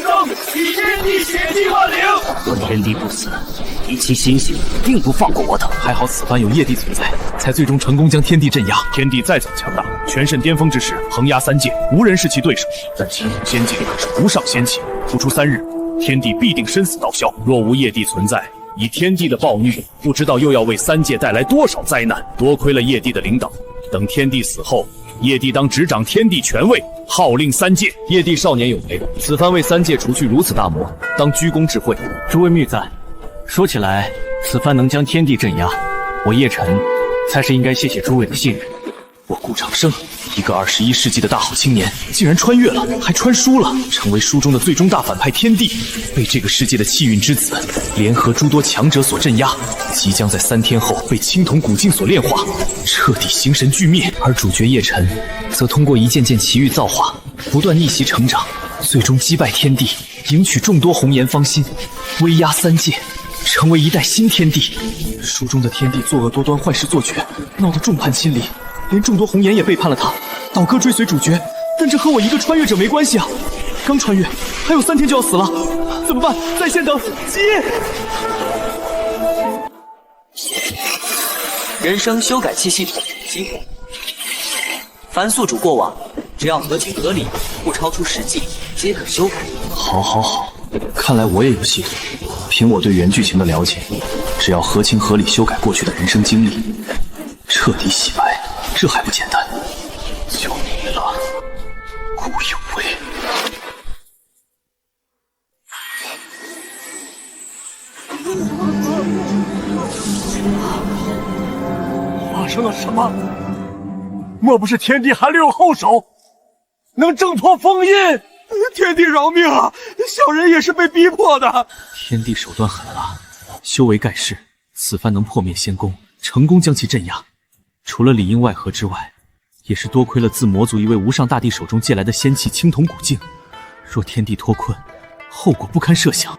生，以天地血祭万灵。若天地不死，以其心性，定不放过我等。还好此番有业帝存在，才最终成功将天地镇压。天地再怎强大，全甚巅峰之时，横压3界，无人是其对手。但青铜仙境可是无上仙器，不出3日，天地必定身死道消。若无业帝存在，以天地的暴虐，不知道又要为3界带来多少灾难。多亏了业帝的领导，等天帝死后，业帝当执掌天地权位，号令3界。业帝少年有为，此番为3界除去如此大魔，当居功至慧。诸位谬赞，说起来，此番能将天地镇压，我叶晨才是应该谢谢诸位的信任。我顾长生，一个21世纪的大好青年，竟然穿越了，还穿书了，成为书中的最终大反派天帝，被这个世界的气运之子联合诸多强者所镇压，即将在3天后被青铜古镜所炼化，彻底形神俱灭。而主角叶晨，则通过一件件奇遇造化，不断逆袭成长，最终击败天帝，迎娶众多红颜芳心，威压3界，成为一代新天帝。书中的天帝作恶多端，坏事做绝，闹得众叛亲离。连众多红颜也背叛了他，倒戈追随主角，但这和我一个穿越者没关系啊！刚穿越，还有3天就要死了，怎么办？在线等，急！人生修改器系统激活，凡宿主过往，只要合情合理，不超出实际，皆可修改。好，看来我也有系统。凭我对原剧情的了解，只要合情合理修改过去的人生经历，彻底洗白。这还不简单？就你了，顾有为。发生了什么？莫不是天帝还留有后手，能挣脱封印？天帝饶命啊！小人也是被逼迫的。天帝手段狠辣，修为盖世，此番能破灭仙宫，成功将其镇压。除了里应外合之外，也是多亏了自魔族一位无上大帝手中借来的仙器青铜古镜。若天帝脱困，后果不堪设想。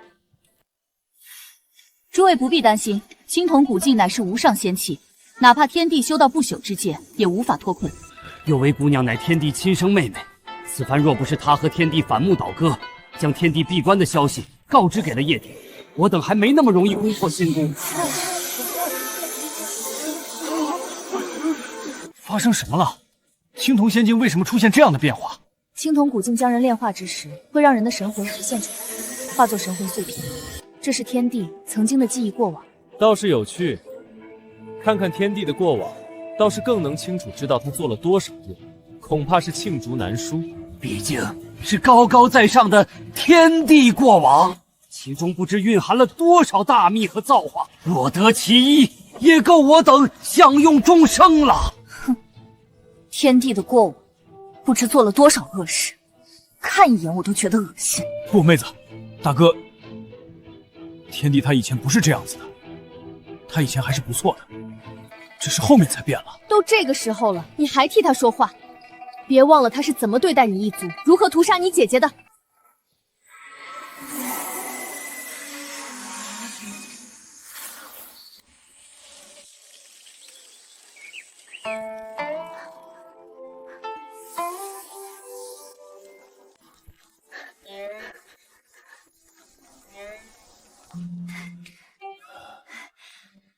诸位不必担心，青铜古镜乃是无上仙器，哪怕天帝修到不朽之界，也无法脱困。有为姑娘乃天帝亲生妹妹，此番若不是她和天帝反目倒戈，将天帝闭关的消息告知给了叶帝，我等还没那么容易攻破仙宫。发生什么了？青铜仙境为什么出现这样的变化？青铜古镜将人炼化之时，会让人的神魂浮现出来，化作神魂碎片。这是天帝曾经的记忆过往。倒是有趣，看看天帝的过往，倒是更能清楚知道他做了多少恶，恐怕是罄竹难书。毕竟是高高在上的天帝过往，其中不知蕴含了多少大秘和造化，若得其一，也够我等享用终生了。天帝的过往，不知做了多少恶事，看一眼我都觉得恶心。不，妹子，大哥，天帝他以前不是这样子的，他以前还是不错的，只是后面才变了。都这个时候了，你还替他说话？别忘了他是怎么对待你一族，如何屠杀你姐姐的。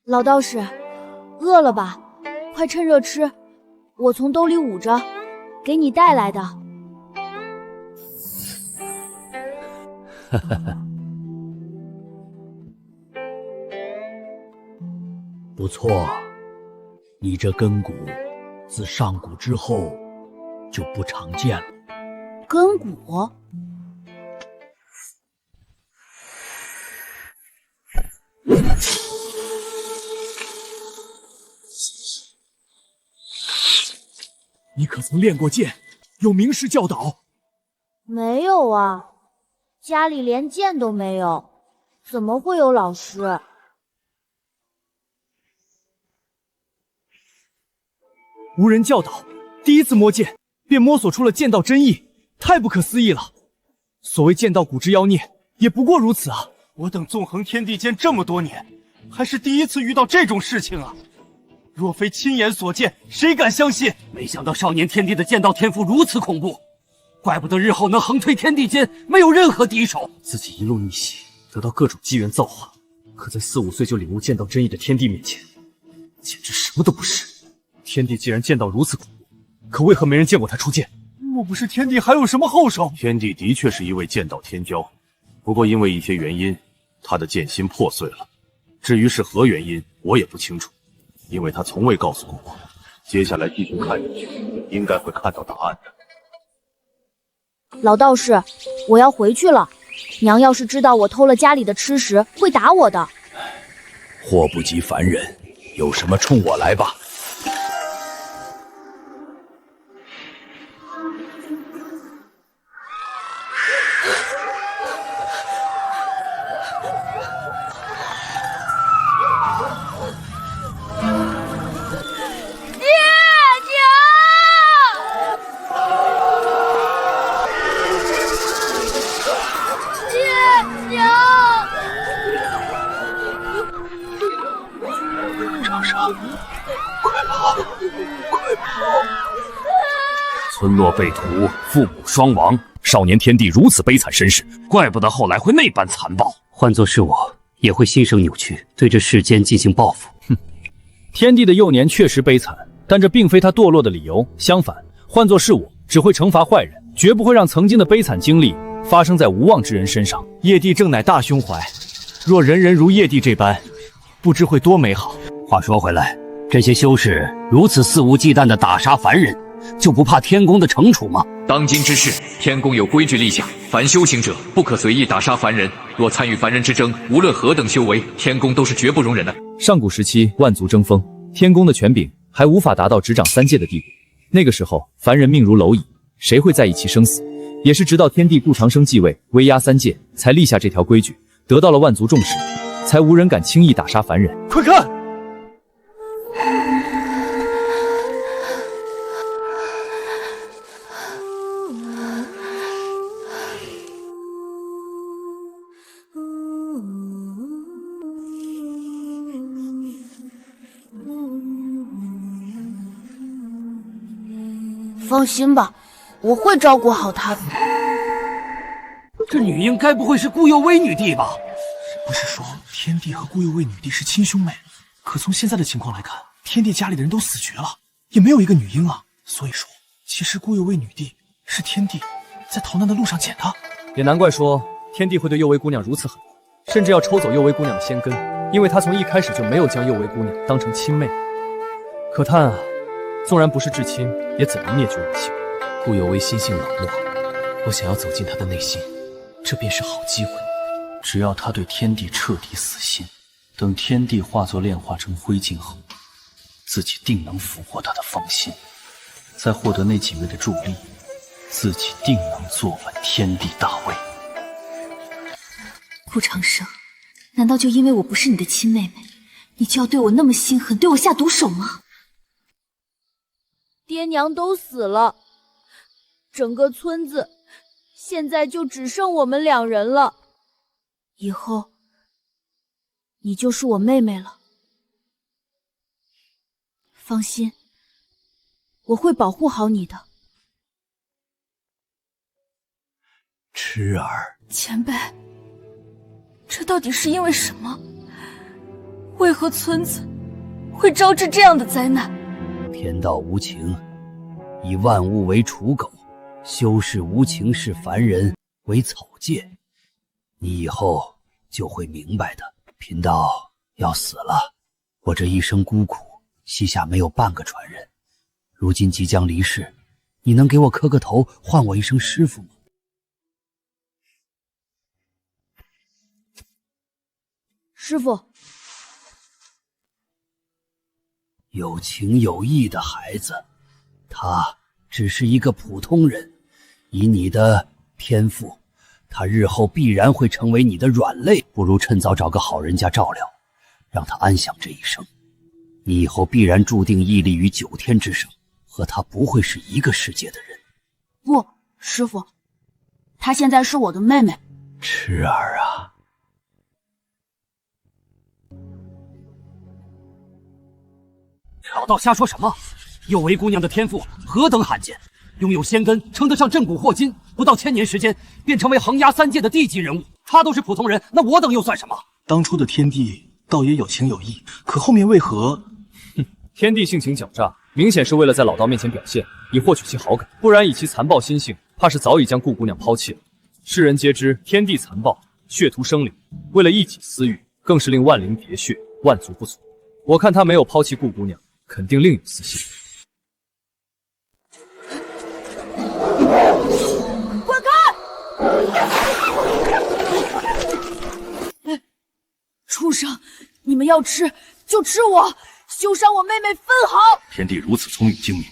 老道士，饿了吧？快趁热吃，我从兜里捂着，给你带来的。哈哈哈，不错，你这根骨自上古之后就不常见了。根骨？你可曾练过剑？有名师教导？没有啊，家里连剑都没有，怎么会有老师？无人教导，第一次摸剑便摸索出了剑道真意，太不可思议了。所谓剑道古之妖孽，也不过如此啊！我等纵横天地间这么多年，还是第一次遇到这种事情啊！若非亲眼所见，谁敢相信？没想到少年天帝的剑道天赋如此恐怖，怪不得日后能横推天地间，没有任何敌手。自己一路逆袭，得到各种机缘造化，可在4、5岁就领悟剑道真意的天地面前，简直什么都不是。天帝既然剑道如此恐怖，可为何没人见过他出剑？莫不是天帝还有什么后手？天帝的确是一位剑道天骄，不过因为一些原因，他的剑心破碎了。至于是何原因，我也不清楚，因为他从未告诉过我。接下来继续看下去，应该会看到答案的。老道士，我要回去了。娘要是知道我偷了家里的吃食，会打我的。祸不及凡人，有什么冲我来吧。村落被屠，父母双亡，少年天帝如此悲惨身世，怪不得后来会那般残暴。换作是我，也会心生扭曲，对这世间进行报复。天帝的幼年确实悲惨，但这并非他堕落的理由。相反，换作是我，只会惩罚坏人，绝不会让曾经的悲惨经历发生在无望之人身上。叶帝正乃大胸怀，若人人如叶帝这般，不知会多美好。话说回来，这些修士如此肆无忌惮地打杀凡人，就不怕天宫的惩处吗？当今之世，天宫有规矩立下，凡修行者不可随意打杀凡人，若参与凡人之争，无论何等修为，天宫都是绝不容忍的。上古时期，万族争锋，天宫的权柄还无法达到执掌3界的地步。那个时候，凡人命如蝼蚁，谁会在意其生死？也是直到天帝顾长生继位，威压3界，才立下这条规矩，得到了万族重视，才无人敢轻易打杀凡人。快看！放心吧，我会照顾好她的。这女婴该不会是顾幼薇女帝吧？不是说天帝和顾幼薇女帝是亲兄妹？可从现在的情况来看，天帝家里的人都死绝了，也没有一个女婴啊。所以说，其实顾幼薇女帝是天帝在逃难的路上捡的。也难怪说天帝会对幼薇姑娘如此狠，甚至要抽走幼薇姑娘的仙根，因为他从一开始就没有将幼薇姑娘当成亲妹。可叹啊，纵然不是至亲，也怎能灭绝人性？顾有为心性冷漠，我想要走进他的内心，这便是好机会。只要他对天帝彻底死心，等天帝化作炼化成灰烬后，自己定能俘获他的芳心。再获得那几位的助力，自己定能坐稳天地大位。顾长生，难道就因为我不是你的亲妹妹，你就要对我那么心狠，对我下毒手吗？爹娘都死了，整个村子现在就只剩我们2人了。以后你就是我妹妹了。放心，我会保护好你的。痴儿，前辈，这到底是因为什么？为何村子会招致这样的灾难？天道无情，以万物为刍狗，修士无情视凡人为草芥。你以后就会明白的。贫道要死了，我这一生孤苦，膝下没有半个传人，如今即将离世，你能给我磕个头，唤我一声师父吗？师父，有情有义的孩子，他只是一个普通人，以你的天赋，他日后必然会成为你的软肋，不如趁早找个好人家照料，让他安享这一生。你以后必然注定屹立于9天之上，和他不会是一个世界的人。不，师父，她现在是我的妹妹。痴儿啊，老道瞎说什么？幼薇姑娘的天赋何等罕见，拥有仙根，称得上震古霍今。不到1000年时间，便成为横压3界的地级人物。他都是普通人，那我等又算什么？当初的天帝倒也有情有义，可后面为何？天帝性情狡诈，明显是为了在老道面前表现，以获取其好感。不然以其残暴心性，怕是早已将顾姑娘抛弃了。世人皆知天帝残暴，血屠生灵，为了一己私欲，更是令万灵喋血，万族不从。我看他没有抛弃顾姑娘，肯定另有私心。滚开！畜生，你们要吃就吃我，休伤我妹妹分毫！天帝如此聪明精明，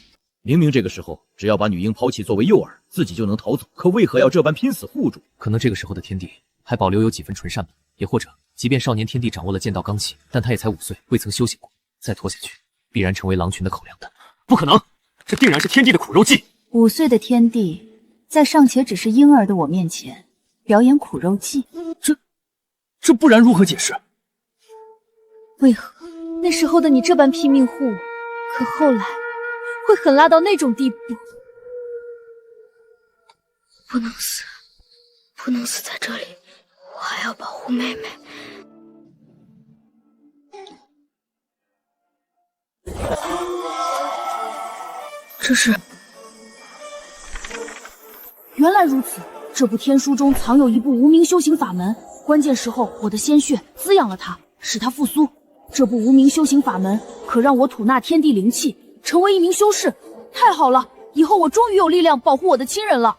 明明这个时候只要把女婴抛弃作为诱饵，自己就能逃走，可为何要这般拼死护住？可能这个时候的天帝还保留有几分纯善吧，也或者，即便少年天帝掌握了剑道罡气，但他也才5岁，未曾修行过，再拖下去，必然成为狼群的口粮的。不可能，这定然是天帝的苦肉计。 5岁的天帝，在尚且只是婴儿的我面前表演苦肉计，这不然如何解释？为何那时候的你这般拼命护我，可后来会狠辣到那种地步？不能死，不能死在这里，我还要保护妹妹。这是。 原来如此，这部天书中藏有一部无名修行法门，关键时候我的鲜血滋养了它，使它复苏。这部无名修行法门可让我吐纳天地灵气，成为一名修士。太好了，以后我终于有力量保护我的亲人了。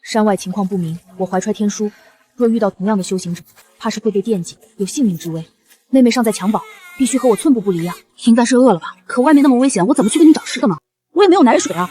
山外情况不明，我怀揣天书，若遇到同样的修行者，怕是会被电击，有性命之危。妹妹尚在襁褓，必须和我寸步不离啊！应该是饿了吧？可外面那么危险，我怎么去给你找吃的呢？我也没有奶水啊！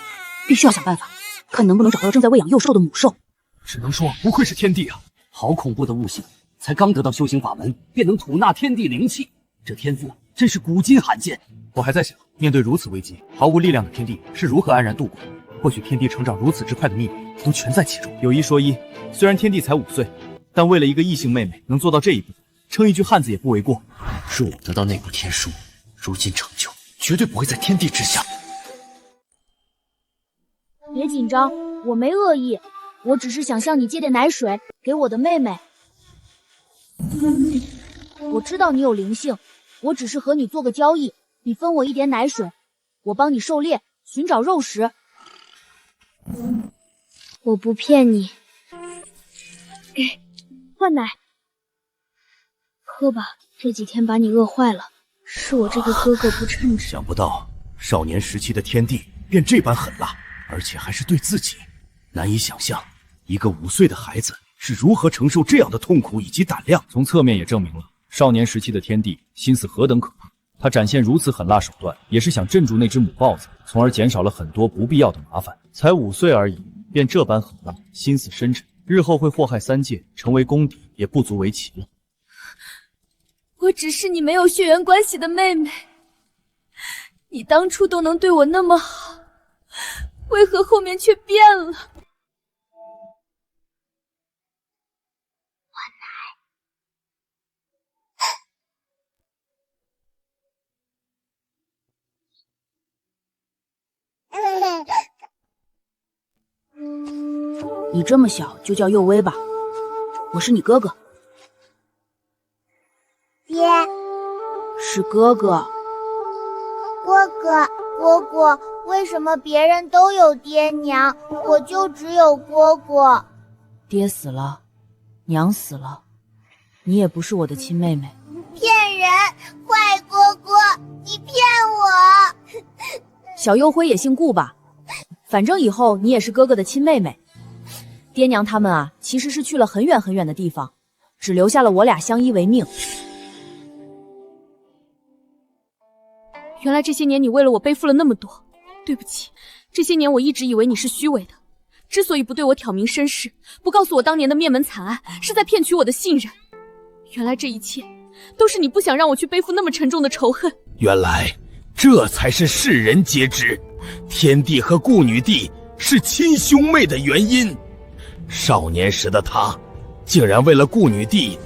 必须要想办法，看能不能找到正在喂养幼兽的母兽。只能说不愧是天帝啊！好恐怖的悟性，才刚得到修行法门，便能吐纳天地灵气，这天赋真是古今罕见。我还在想，面对如此危机，毫无力量的天帝是如何安然度过？或许天帝成长如此之快的秘密，都全在其中。有一说一，虽然天帝才5岁，但为了一个异性妹妹能做到这一步，称一句汉子也不为过。若我得到那部天书，如今成就绝对不会在天地之下。别紧张，我没恶意，我只是想向你借点奶水给我的妹妹。我知道你有灵性，我只是和你做个交易，你分我一点奶水，我帮你狩猎，寻找肉食。我不骗你，给，换奶，喝吧。这几天把你饿坏了，是我这个哥哥不称职。想不到少年时期的天帝便这般狠辣，而且还是对自己。难以想象，一个5岁的孩子是如何承受这样的痛苦以及胆量。从侧面也证明了少年时期的天帝心思何等可怕。他展现如此狠辣手段，也是想镇住那只母豹子，从而减少了很多不必要的麻烦。才5岁而已，便这般狠辣，心思深沉，日后会祸害3界，成为公敌也不足为奇了。我只是你没有血缘关系的妹妹，你当初都能对我那么好，为何后面却变了？你这么小就叫幼薇吧，我是你哥哥。爹，是哥哥。蝈蝈，为什么别人都有爹娘，我就只有蝈蝈？爹死了，娘死了，你也不是我的亲妹妹。骗人！坏蝈蝈，你骗我！小幼辉也姓顾吧，反正以后你也是哥哥的亲妹妹。爹娘他们啊，其实是去了很远很远的地方，只留下了我俩相依为命。原来这些年你为了我背负了那么多，对不起，这些年我一直以为你是虚伪的，之所以不对我挑明身世，不告诉我当年的灭门惨案，是在骗取我的信任。原来这一切都是你不想让我去背负那么沉重的仇恨。原来这才是世人皆知，天帝和顾女帝是亲兄妹的原因。少年时的他，竟然为了顾女帝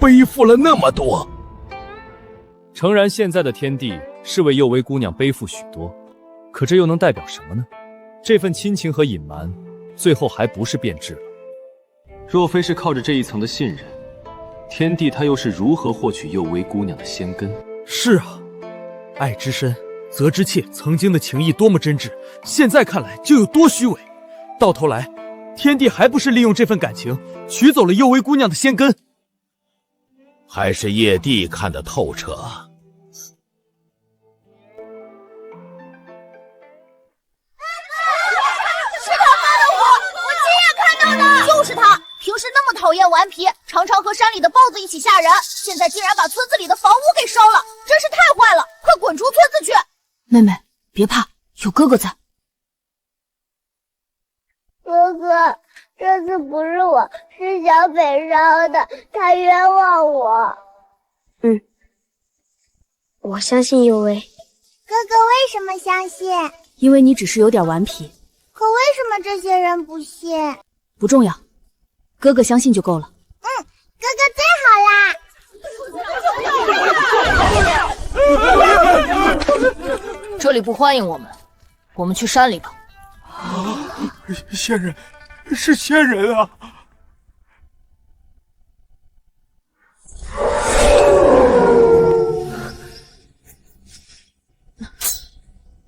背负了那么多。诚然，现在的天帝是为幼薇姑娘背负许多，可这又能代表什么呢？这份亲情和隐瞒，最后还不是变质了。若非是靠着这一层的信任，天帝他又是如何获取幼薇姑娘的仙根？是啊，爱之深，责之切。曾经的情谊多么真挚，现在看来就有多虚伪。到头来，天帝还不是利用这份感情取走了幼薇姑娘的仙根？还是叶帝看得透彻。就是他，平时那么讨厌顽皮，常常和山里的豹子一起吓人，现在竟然把村子里的房屋给烧了，真是太坏了！快滚出村子去！妹妹，别怕，有哥哥在。哥哥，这次不是我，是小北烧的，他冤枉我。我相信幼薇。哥哥为什么相信？因为你只是有点顽皮。可为什么这些人不信？不重要，哥哥相信就够了。哥哥最好啦！这里不欢迎我们，我们去山里吧。仙人，是仙人啊！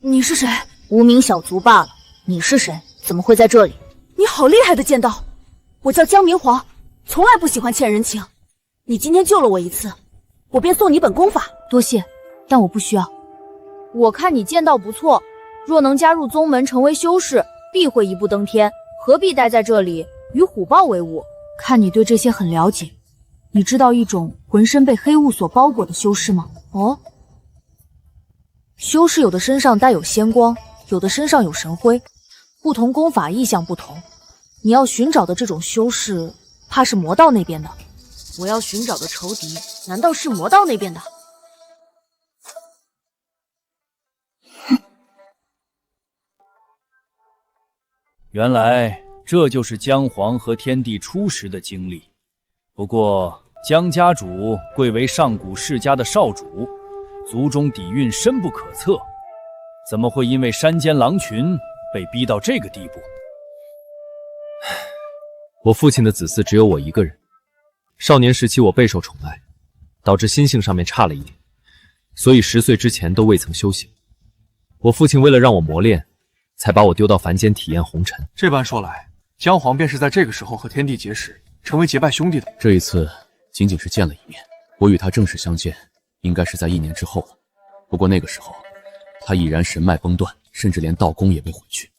你是谁？无名小卒罢了。你是谁？怎么会在这里？你好厉害的剑道！我叫江明皇，从来不喜欢欠人情。你今天救了我一次，我便送你本功法。多谢，但我不需要。我看你剑道不错，若能加入宗门成为修士，必会一步登天。何必待在这里与虎豹为伍？看你对这些很了解，你知道一种浑身被黑雾所包裹的修士吗？哦，修士有的身上带有仙光，有的身上有神辉，不同功法意象不同。你要寻找的这种修士，怕是魔道那边的。我要寻找的仇敌，难道是魔道那边的？原来这就是姜黄和天帝初时的经历。不过姜家主贵为上古世家的少主，族中底蕴深不可测，怎么会因为山间狼群被逼到这个地步？我父亲的子嗣只有我一个人，少年时期我备受宠爱，导致心性上面差了一点，所以10岁之前都未曾修行。我父亲为了让我磨练，才把我丢到凡间体验红尘。这般说来，姜黄便是在这个时候和天帝结识，成为结拜兄弟的。这一次仅仅是见了一面，我与他正式相见，应该是在1年之后了。不过那个时候，他已然神脉崩断，甚至连道宫也被毁去。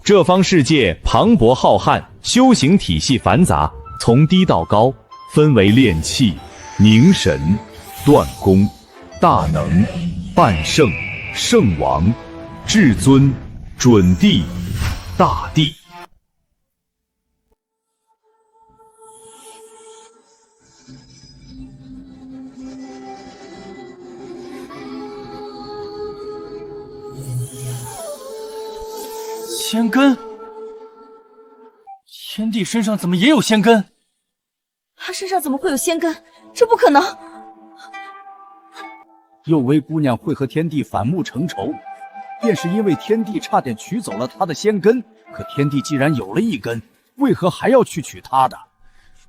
这方世界磅礴浩瀚，修行体系繁杂，从低到高，分为炼气、凝神、断功、大能、半圣、圣王、至尊、准帝、大帝。仙根？天帝身上怎么也有仙根？他身上怎么会有仙根？这不可能！幼薇姑娘会和天帝反目成仇，便是因为天帝差点取走了她的仙根。可天帝既然有了一根，为何还要去取她的？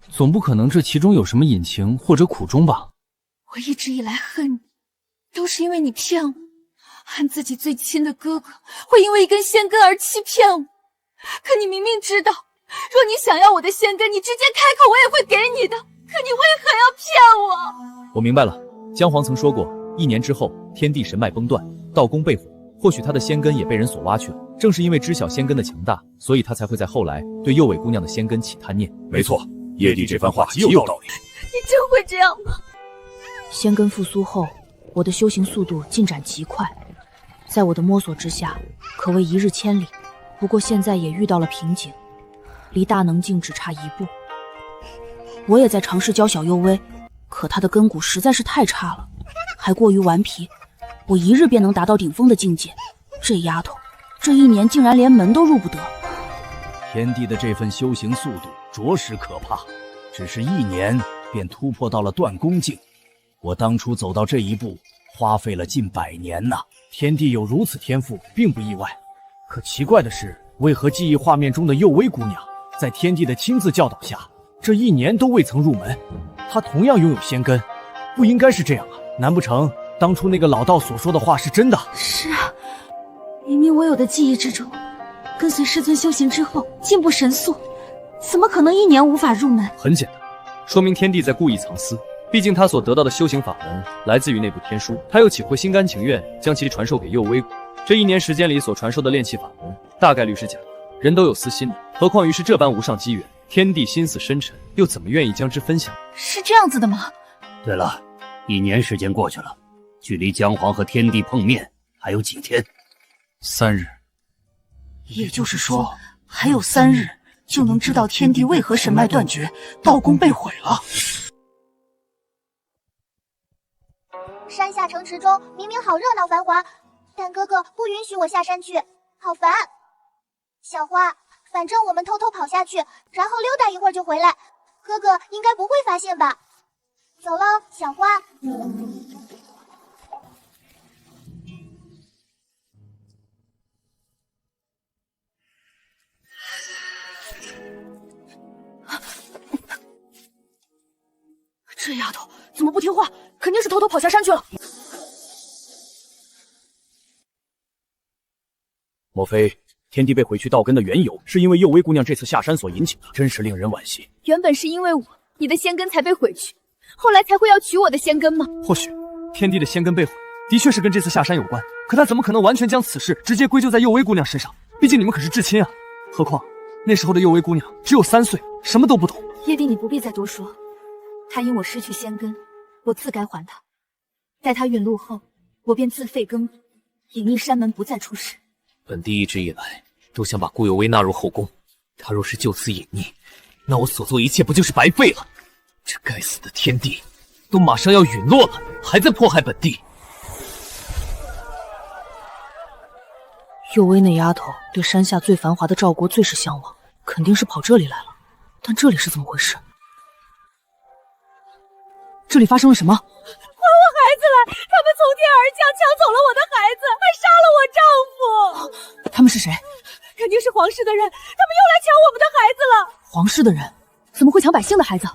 总不可能这其中有什么隐情或者苦衷吧？我一直以来恨你，都是因为你骗我，恨自己最亲的哥哥会因为一根仙根而欺骗我。可你明明知道，若你想要我的仙根，你直接开口，我也会给你的。可你为何要骗我？我明白了，姜黄曾说过，1年之后，天地神脉崩断，道宫被毁，或许他的仙根也被人所挖去了。正是因为知晓仙根的强大，所以他才会在后来对幼尾姑娘的仙根起贪念。没错，叶帝这番话极有道理。你真会这样吗？仙根复苏后，我的修行速度进展极快，在我的摸索之下，可谓一日千里。不过现在也遇到了瓶颈，离大能境只差1步。我也在尝试教小幼薇，可她的根骨实在是太差了，还过于顽皮。我1日便能达到顶峰的境界，这丫头，这1年竟然连门都入不得。天帝的这份修行速度着实可怕，只是1年便突破到了断功境。我当初走到这一步，花费了近100年呐。天帝有如此天赋，并不意外。可奇怪的是，为何记忆画面中的幼薇姑娘，在天帝的亲自教导下，这1年都未曾入门？她同样拥有仙根，不应该是这样啊！难不成当初那个老道所说的话是真的？是啊，明明我有的记忆之中，跟随师尊修行之后进步神速，怎么可能1年无法入门？很简单，说明天帝在故意藏私。毕竟他所得到的修行法门来自于那部天书，他又岂会心甘情愿将其传授给幼薇？这1年时间里所传授的炼气法门，大概率是假的。人都有私心的，何况于是这般无上机缘，天帝心思深沉，又怎么愿意将之分享？是这样子的吗？对了，1年时间过去了，距离姜皇和天帝碰面还有几天？3日。也就是说，还有3日就能知道天帝为何神脉断绝，道宫被毁了。山下城池中明明好热闹繁华，但哥哥不允许我下山去，好烦。小花，反正我们偷偷跑下去，然后溜达一会儿就回来，哥哥应该不会发现吧？走了，小花。这丫头怎么不听话？肯定是偷偷跑下山去了。莫非天帝被毁去道根的缘由，是因为幼薇姑娘这次下山所引起的？真是令人惋惜。原本是因为我，你的仙根才被毁去，后来才会要取我的仙根吗？或许天帝的仙根被毁，的确是跟这次下山有关。可他怎么可能完全将此事直接归咎在幼薇姑娘身上？毕竟你们可是至亲啊。何况那时候的幼薇姑娘只有3岁，什么都不懂。叶帝，你不必再多说。她因我失去仙根，我自该还她。待她陨落后，我便自废根，隐匿山门，不再出世。本帝一直以来都想把顾有薇纳入后宫，她若是就此隐匿，那我所做一切不就是白费了？这该死的天帝，都马上要陨落了，还在迫害本帝。幼薇那丫头对山下最繁华的赵国最是向往，肯定是跑这里来了。但这里是怎么回事？这里发生了什么？还我孩子来！他们从天而降，抢走了我的孩子，还杀了我丈夫。他们是谁？肯定是皇室的人，他们又来抢我们的孩子了。皇室的人怎么会抢百姓的孩子？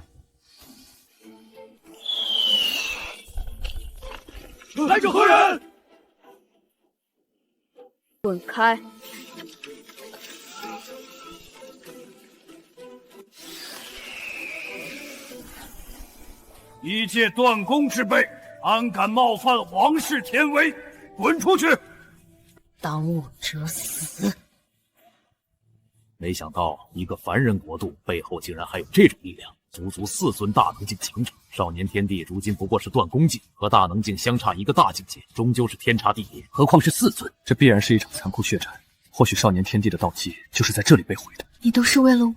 来者何人？滚开！一介断宫之辈，安敢冒犯皇室天威？滚出去！当务者死！没想到一个凡人国度背后竟然还有这种力量，足足4尊大能境强者。少年天帝如今不过是断宫境，和大能境相差一个大境界，终究是天差地别，何况是4尊。这必然是一场残酷血战。或许少年天帝的道基就是在这里被毁的。你都是为了我，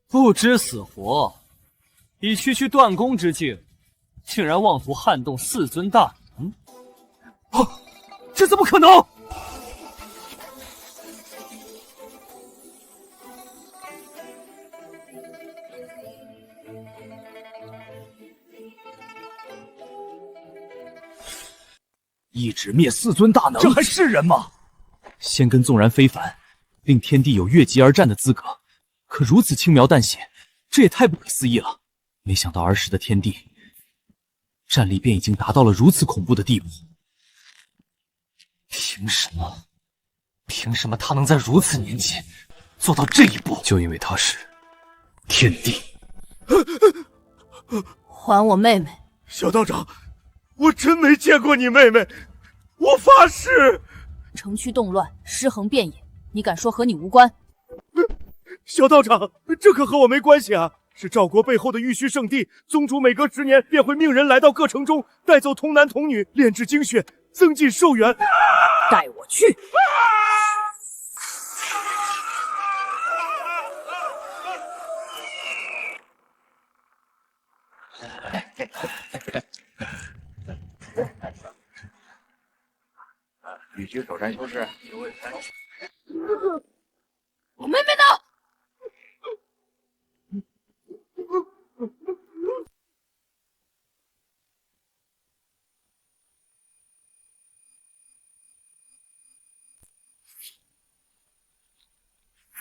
不知死活！以区断宫之境，竟然妄图撼动4尊大能！这怎么可能？一指灭4尊大能，这还是人吗？仙根纵然非凡，令天帝有越级而战的资格，可如此轻描淡写，这也太不可思议了。没想到儿时的天帝战力便已经达到了如此恐怖的地步。凭什么？凭什么他能在如此年纪做到这一步？就因为他是天帝。还我妹妹！小道长，我真没见过你妹妹，我发誓。城区动乱，尸横遍野，你敢说和你无关？小道长，这可和我没关系啊！是赵国背后的玉虚圣地，宗主每隔10年便会命人来到各城中，带走童男童女，炼制精血，增进寿元。带我去！与居守山修士，我妹妹呢？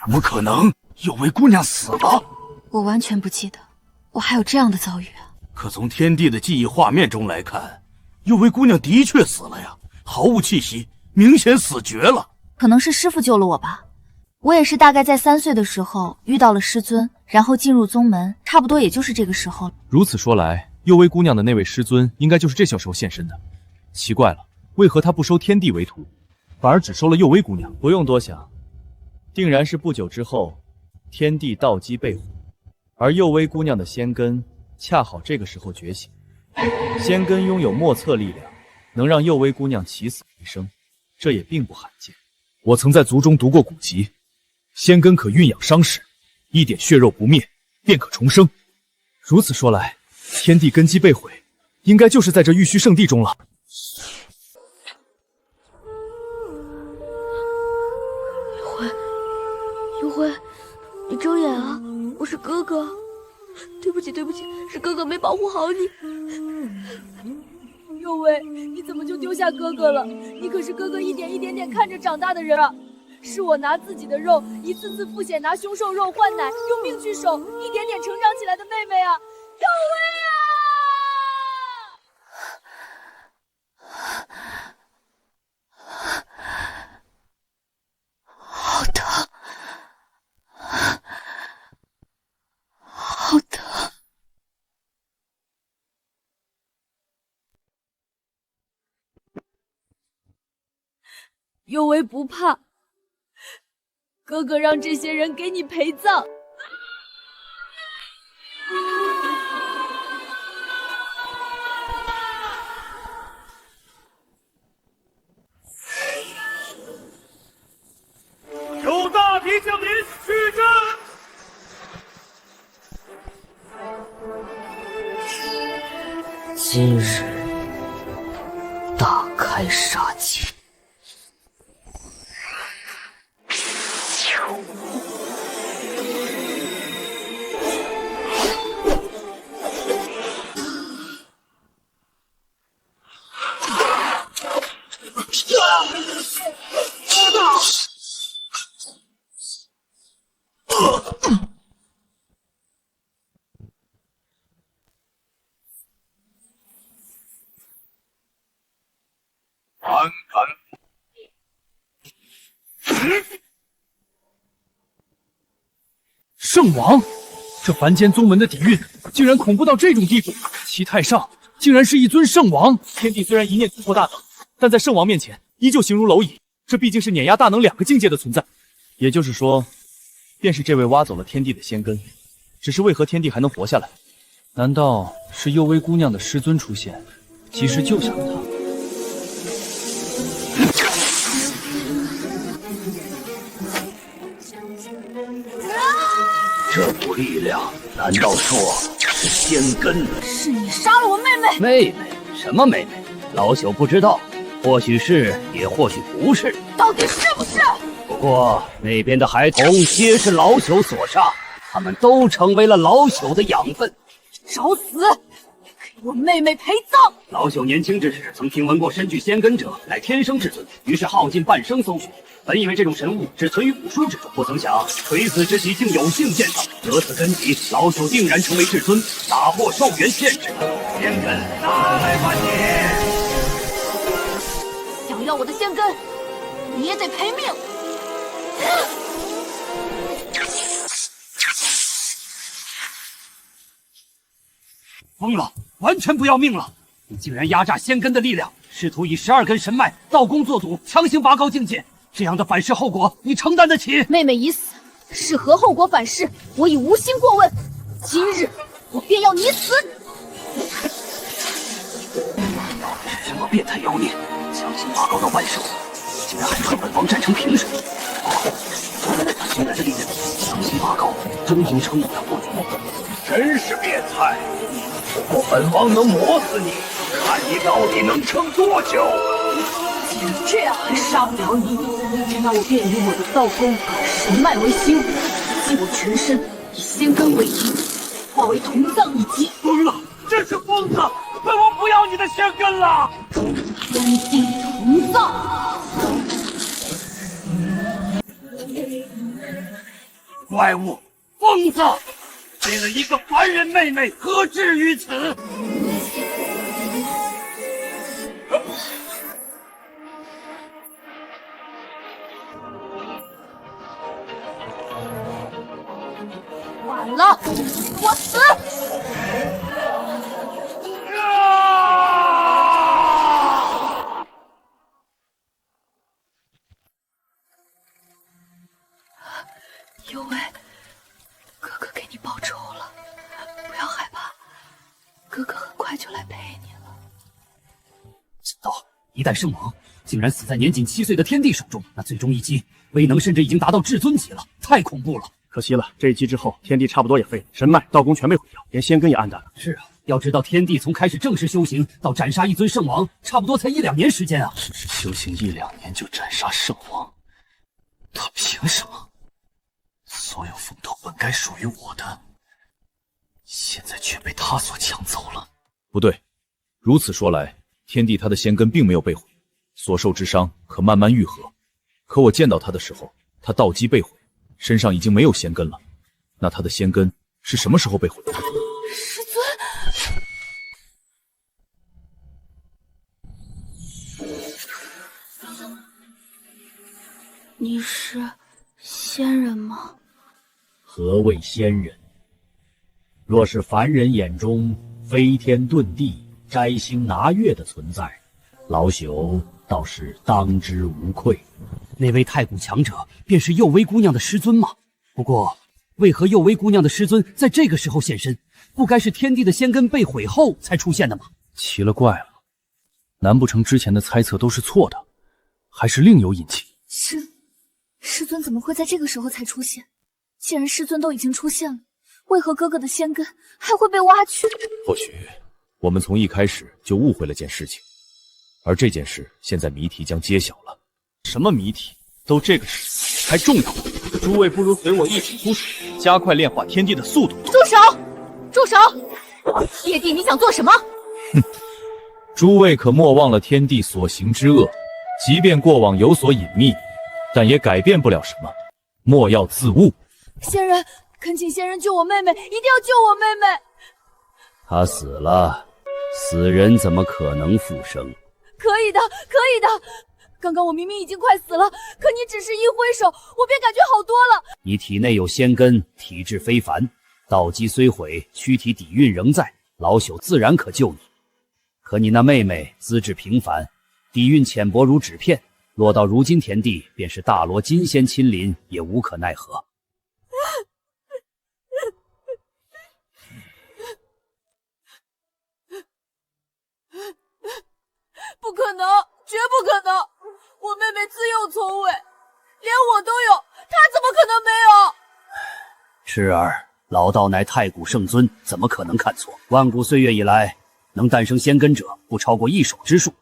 怎么可能？有位姑娘死了？我完全不记得，我还有这样的遭遇啊！可从天帝的记忆画面中来看，有位姑娘的确死了呀，毫无气息，明显死绝了。可能是师父救了我吧。我也是大概在3岁的时候遇到了师尊，然后进入宗门，差不多也就是这个时候。如此说来，幽微姑娘的那位师尊应该就是这小时候现身的。奇怪了，为何他不收天帝为徒，反而只收了幽微姑娘？不用多想，定然是不久之后，天帝道基被毁，而幽微姑娘的仙根恰好这个时候觉醒。仙根拥有莫测力量，能让幽微姑娘起死回生，这也并不罕见。我曾在族中读过古籍，仙根可蕴养伤势，一点血肉不灭，便可重生。如此说来，天地根基被毁，应该就是在这玉虚圣地中了。幽辉，你睁眼啊！我是哥哥，对不起，是哥哥没保护好你。幽微，你怎么就丢下哥哥了？你可是哥哥一点点看着长大的人啊！是我拿自己的肉，一次次付血拿凶兽肉换奶，用命去守，一点点成长起来的妹妹啊！幽微啊！好疼，好疼。幽微不怕，哥哥让这些人给你陪葬。有大批将领取阵。今日大开杀戒。圣王，这凡间宗门的底蕴竟然恐怖到这种地步！七太上竟然是一尊圣王！天帝虽然一念突破大能，但在圣王面前依旧形如蝼蚁。这毕竟是碾压大能2个境界的存在。也就是说，便是这位挖走了天帝的仙根，只是为何天帝还能活下来？难道是幽微姑娘的师尊出现，及时救下了他？这股力量，难道说是仙根？是你杀了我妹妹！妹妹？什么妹妹？老朽不知道，或许是，也或许不是。到底是不是？不过那边的孩童皆是老朽所杀，他们都成为了老朽的养分。找死！给我妹妹陪葬！老朽年轻之时曾听闻过身具仙根者乃天生至尊，于是耗尽半生搜寻。本以为这种神物只存于武术之中，不曾想垂死之际竟有幸见到。得此根基，老朽定然成为至尊，打破寿元限制。仙根，拿来吧你！想要我的仙根，你也得赔命！疯了，完全不要命了！你竟然压榨仙根的力量，试图以12根神脉倒弓做赌，强行拔高境界，这样的反噬后果，你承担得起？妹妹已死，是何后果反噬？我已无心过问。今日我便要你死！什么变态妖孽，强行拔高到半兽，竟然还传本王战成平手！他现在的力量强行拔高，终究撑不了多久。真是变态！我本王能磨死你，看你到底能撑多久！既然这样还杀不了你，那我便以我的道功神脉为心，集我全身，以仙根为引，化为同葬一击。疯了，这是疯子！本王不要你的仙根了！东京同葬。怪物，疯子！为了一个凡人妹妹，何至于此？晚了，我死！有为，哥哥给你报仇了，不要害怕，哥哥很快就来陪你了。想到一代圣王竟然死在年仅7岁的天帝手中，那最终一击威能甚至已经达到至尊级了，太恐怖了。可惜了，这一击之后，天地差不多也废了，神脉、道宫全被毁掉，连仙根也暗淡了。是啊，要知道天帝从开始正式修行到斩杀一尊圣王，差不多才1、2年时间啊！修行1、2年就斩杀圣王，他凭什么？所有风头本该属于我的，现在却被他所抢走了。不对，如此说来，天帝他的仙根并没有被毁，所受之伤可慢慢愈合。可我见到他的时候，他道基被毁，身上已经没有仙根了。那他的仙根是什么时候被毁的？师尊，你是仙人吗？何谓仙人？若是凡人眼中飞天遁地、摘星拿月的存在，老朽倒是当之无愧。那位太古强者便是幼薇姑娘的师尊吗？不过，为何幼薇姑娘的师尊在这个时候现身？不该是天帝的仙根被毁后才出现的吗？奇了怪了，难不成之前的猜测都是错的，还是另有隐情？师尊怎么会在这个时候才出现？既然师尊都已经出现了，为何哥哥的仙根还会被挖去？或许我们从一开始就误会了件事情，而这件事现在谜题将揭晓了。什么谜题？都这个时候还重要？诸位不如随我一起出水，加快炼化天地的速度。住手！住手！叶帝，你想做什么？哼，诸位可莫忘了天帝所行之恶，即便过往有所隐秘，但也改变不了什么，莫要自误。仙人，恳请仙人救我妹妹，一定要救我妹妹！他死了，死人怎么可能复生？可以的，可以的。刚刚我明明已经快死了，可你只是一挥手，我便感觉好多了。你体内有仙根，体质非凡，道基虽毁，躯体底蕴仍在，老朽自然可救你。可你那妹妹资质平凡，底蕴浅薄如纸片，落到如今田地，便是大罗金仙亲临，也无可奈何。不可能，绝不可能！我妹妹自幼从伟，连我都有，她怎么可能没有？痴儿，老道乃太古圣尊，怎么可能看错？万古岁月以来，能诞生仙根者不超过1手之数。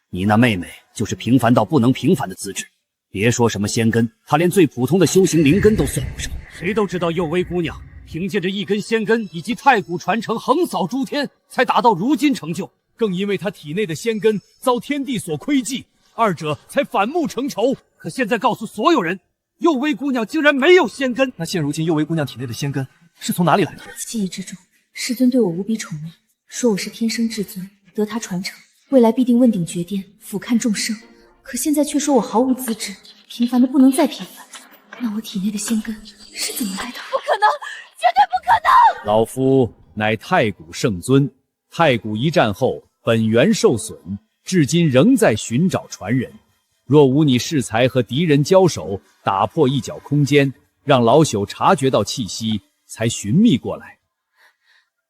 你那妹妹就是平凡到不能平凡的资质，别说什么仙根，她连最普通的修行灵根都算不上。谁都知道幼薇姑娘凭借着一根仙根以及太古传承横扫诸天，才达到如今成就。更因为她体内的仙根遭天地所窥忌，二者才反目成仇。可现在告诉所有人，幼薇姑娘竟然没有仙根。那现如今幼薇姑娘体内的仙根是从哪里来的？记忆之中，师尊对我无比宠溺，说我是天生至尊，得他传承，未来必定问鼎绝巅，俯瞰众生。可现在却说我毫无资质，平凡的不能再平凡。那我体内的仙根是怎么来的？不可能，绝对不可能！老夫乃太古圣尊，太古一战后本源受损，至今仍在寻找传人。若无你适才和敌人交手，打破一角空间，让老朽察觉到气息，才寻觅过来。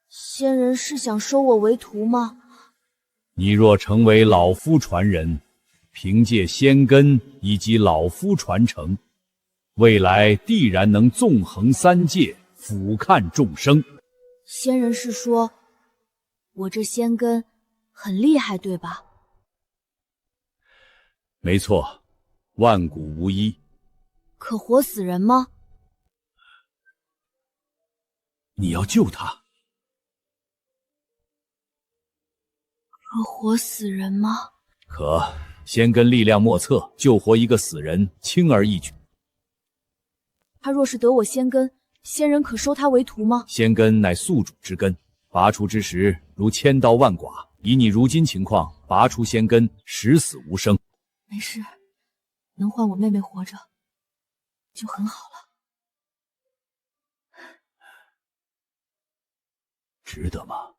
仙人是想收我为徒吗？你若成为老夫传人，凭借仙根以及老夫传承，未来必然能纵横三界，俯瞰众生。仙人是说，我这仙根很厉害，对吧？没错，万古无一。可活死人吗？你要救他？可活死人吗？可，仙根力量莫测，救活一个死人轻而易举。他若是得我仙根，仙人可收他为徒吗？仙根乃宿主之根，拔除之时如千刀万剐。以你如今情况，拔除仙根，十死无生。没事，能换我妹妹活着，就很好了。值得吗？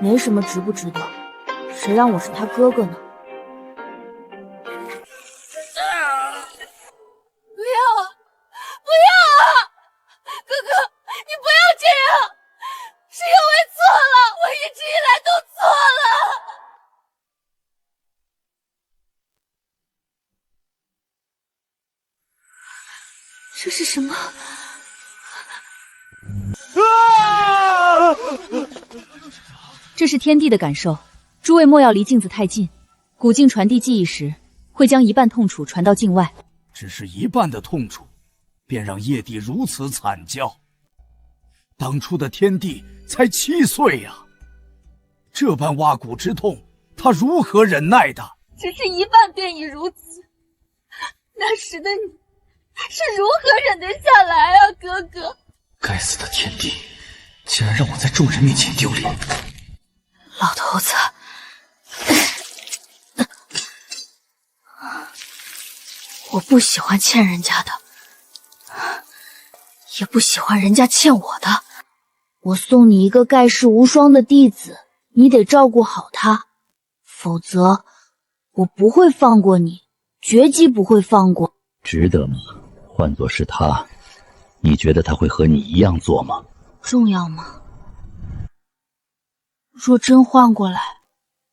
没什么值不值得，谁让我是他哥哥呢？不要啊！不要啊！哥哥，你不要这样！是因为错了，我一直以来都错了。这是什么？这是天地的感受，诸位莫要离镜子太近。古镜传递记忆时，会将一半痛楚传到境外。只是一半的痛楚，便让叶帝如此惨叫。当初的天帝才7岁呀，这般挖骨之痛，他如何忍耐的？只是一半便已如此，那时的你是如何忍得下来啊，哥哥？该死的天帝，竟然让我在众人面前丢脸！老头子，我不喜欢欠人家的，也不喜欢人家欠我的。我送你一个盖世无双的弟子，你得照顾好他，否则我不会放过你，绝技不会放过。值得吗？换作是他，你觉得他会和你一样做吗？重要吗？若真换过来，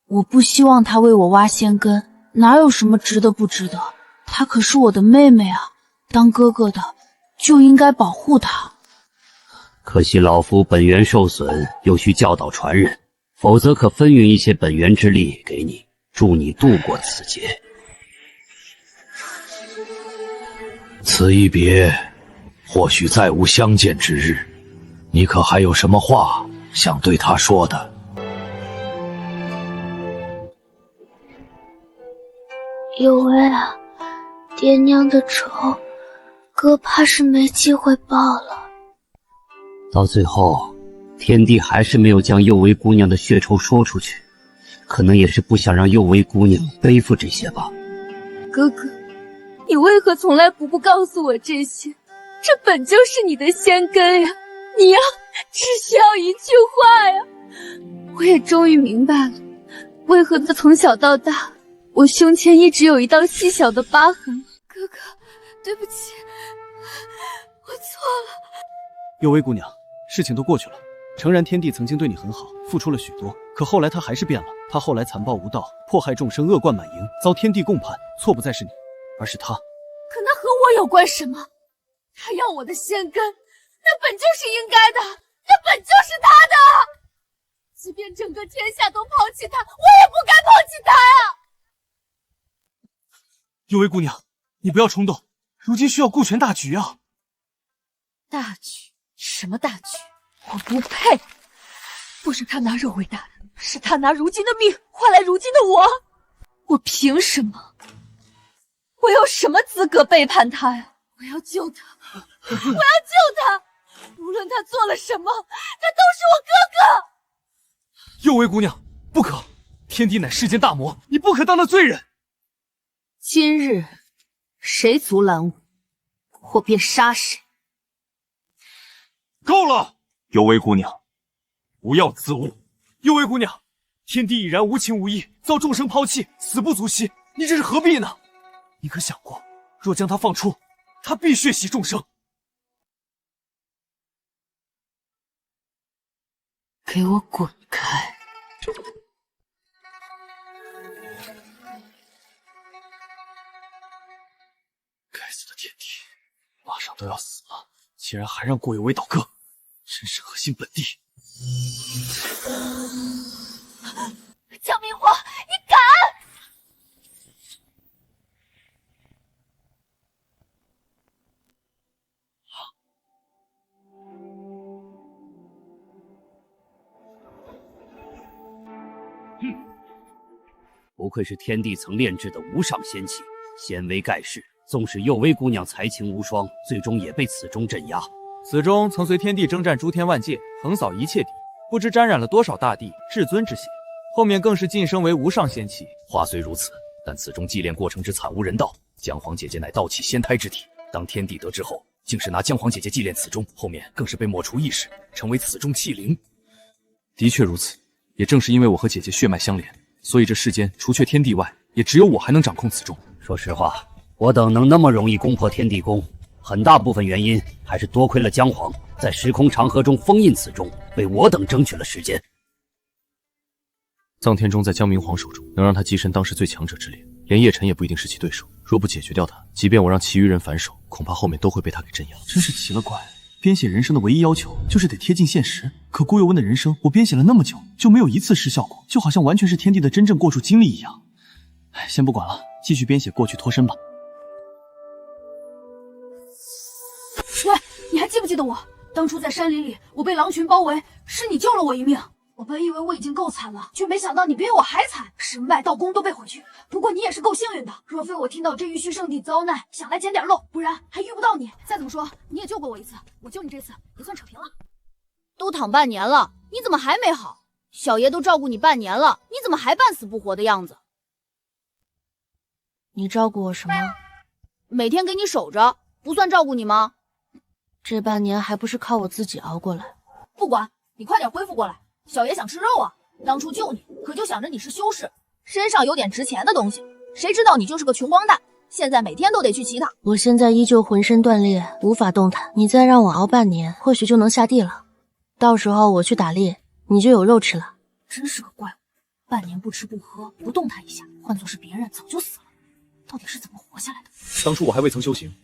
我不希望他为我挖仙根，哪有什么值得不值得？她可是我的妹妹啊，当哥哥的就应该保护她。可惜老夫本源受损，又需教导传人，否则可分运一些本源之力给你，助你度过此劫。此一别，或许再无相见之日。你可还有什么话想对他说的？有为啊，爹娘的仇，哥怕是没机会报了。到最后，天帝还是没有将幼薇姑娘的血仇说出去，可能也是不想让幼薇姑娘背负这些吧。哥哥，你为何从来不告诉我这些？这本就是你的仙根呀，你要只需要一句话呀。我也终于明白了，为何从小到大，我胸前一直有一道细小的疤痕。哥哥，对不起，我错了。幼薇姑娘，事情都过去了。诚然，天帝曾经对你很好，付出了许多，可后来他还是变了。他后来残暴无道，迫害众生，恶贯满盈，遭天帝共判。错不再是你，而是他。可那和我有关什么？他要我的仙根，那本就是应该的，那本就是他的。即便整个天下都抛弃他，我也不该抛弃他呀！幼薇姑娘，你不要冲动，如今需要顾全大局啊！大局？什么大局？我不配！不是他拿肉为大的，是他拿如今的命换来如今的我。我凭什么？我有什么资格背叛他呀？我要救他！我要救他！无论他做了什么，他都是我哥哥。幼薇姑娘，不可！天帝乃世间大魔，你不可当了罪人。今日谁阻拦我，我便杀谁。够了，幼薇姑娘，不要自误。幼薇姑娘，天帝已然无情无义，遭众生抛弃，死不足惜，你这是何必呢？你可想过，若将他放出，他必血洗众生。给我滚开！该死的天帝，马上都要死了，竟然还让顾有为倒戈，真是恶心本帝！江明华，你敢！不愧是天帝曾炼制的无上仙器，仙威盖世，纵使幼薇姑娘才情无双，最终也被此钟镇压。此钟曾随天帝征战诸天万界，横扫一切敌，不知沾染了多少大帝至尊之血，后面更是晋升为无上仙气。话虽如此，但此钟祭炼过程之惨无人道。姜黄姐姐乃道气仙胎之体，当天帝得知后，竟是拿姜黄姐姐祭炼此钟，后面更是被抹除意识，成为此钟器灵。的确如此，也正是因为我和姐姐血脉相连，所以这世间除却天地外，也只有我还能掌控此钟。说实话，我等能那么容易攻破天地宫，很大部分原因还是多亏了姜黄在时空长河中封印此钟，为我等争取了时间。藏天钟在姜明皇手中，能让他跻身当时最强者之列，连叶晨也不一定是其对手。若不解决掉他，即便我让其余人反手，恐怕后面都会被他给镇压。真是奇了怪，编写人生的唯一要求就是得贴近现实，可顾有温的人生，我编写了那么久，就没有一次失效过，就好像完全是天地的真正过处经历一样。哎，先不管了，继续编写过去脱身吧。喂，你还记不记得我？当初在山林里，我被狼群包围，是你救了我一命。我本以为我已经够惨了，却没想到你比我还惨，神外道宫都被毁去。不过你也是够幸运的，若非我听到这玉虚圣地遭难，想来捡点漏，不然还遇不到你。再怎么说，你也救过我一次，我救你这次也算扯平了。都躺半年了，你怎么还没好？小爷都照顾你半年了，你怎么还半死不活的样子？你照顾我什么？每天给你守着，不算照顾你吗？这半年还不是靠我自己熬过来。不管，你快点恢复过来。小爷想吃肉啊！当初救你，可就想着你是修士，身上有点值钱的东西，谁知道你就是个穷光蛋，现在每天都得去乞讨。我现在依旧浑身断裂，无法动弹。你再让我熬半年，或许就能下地了。到时候我去打猎，你就有肉吃了。真是个怪物，半年不吃不喝，不动弹一下，换作是别人早就死了。到底是怎么活下来的？当初我还未曾修行，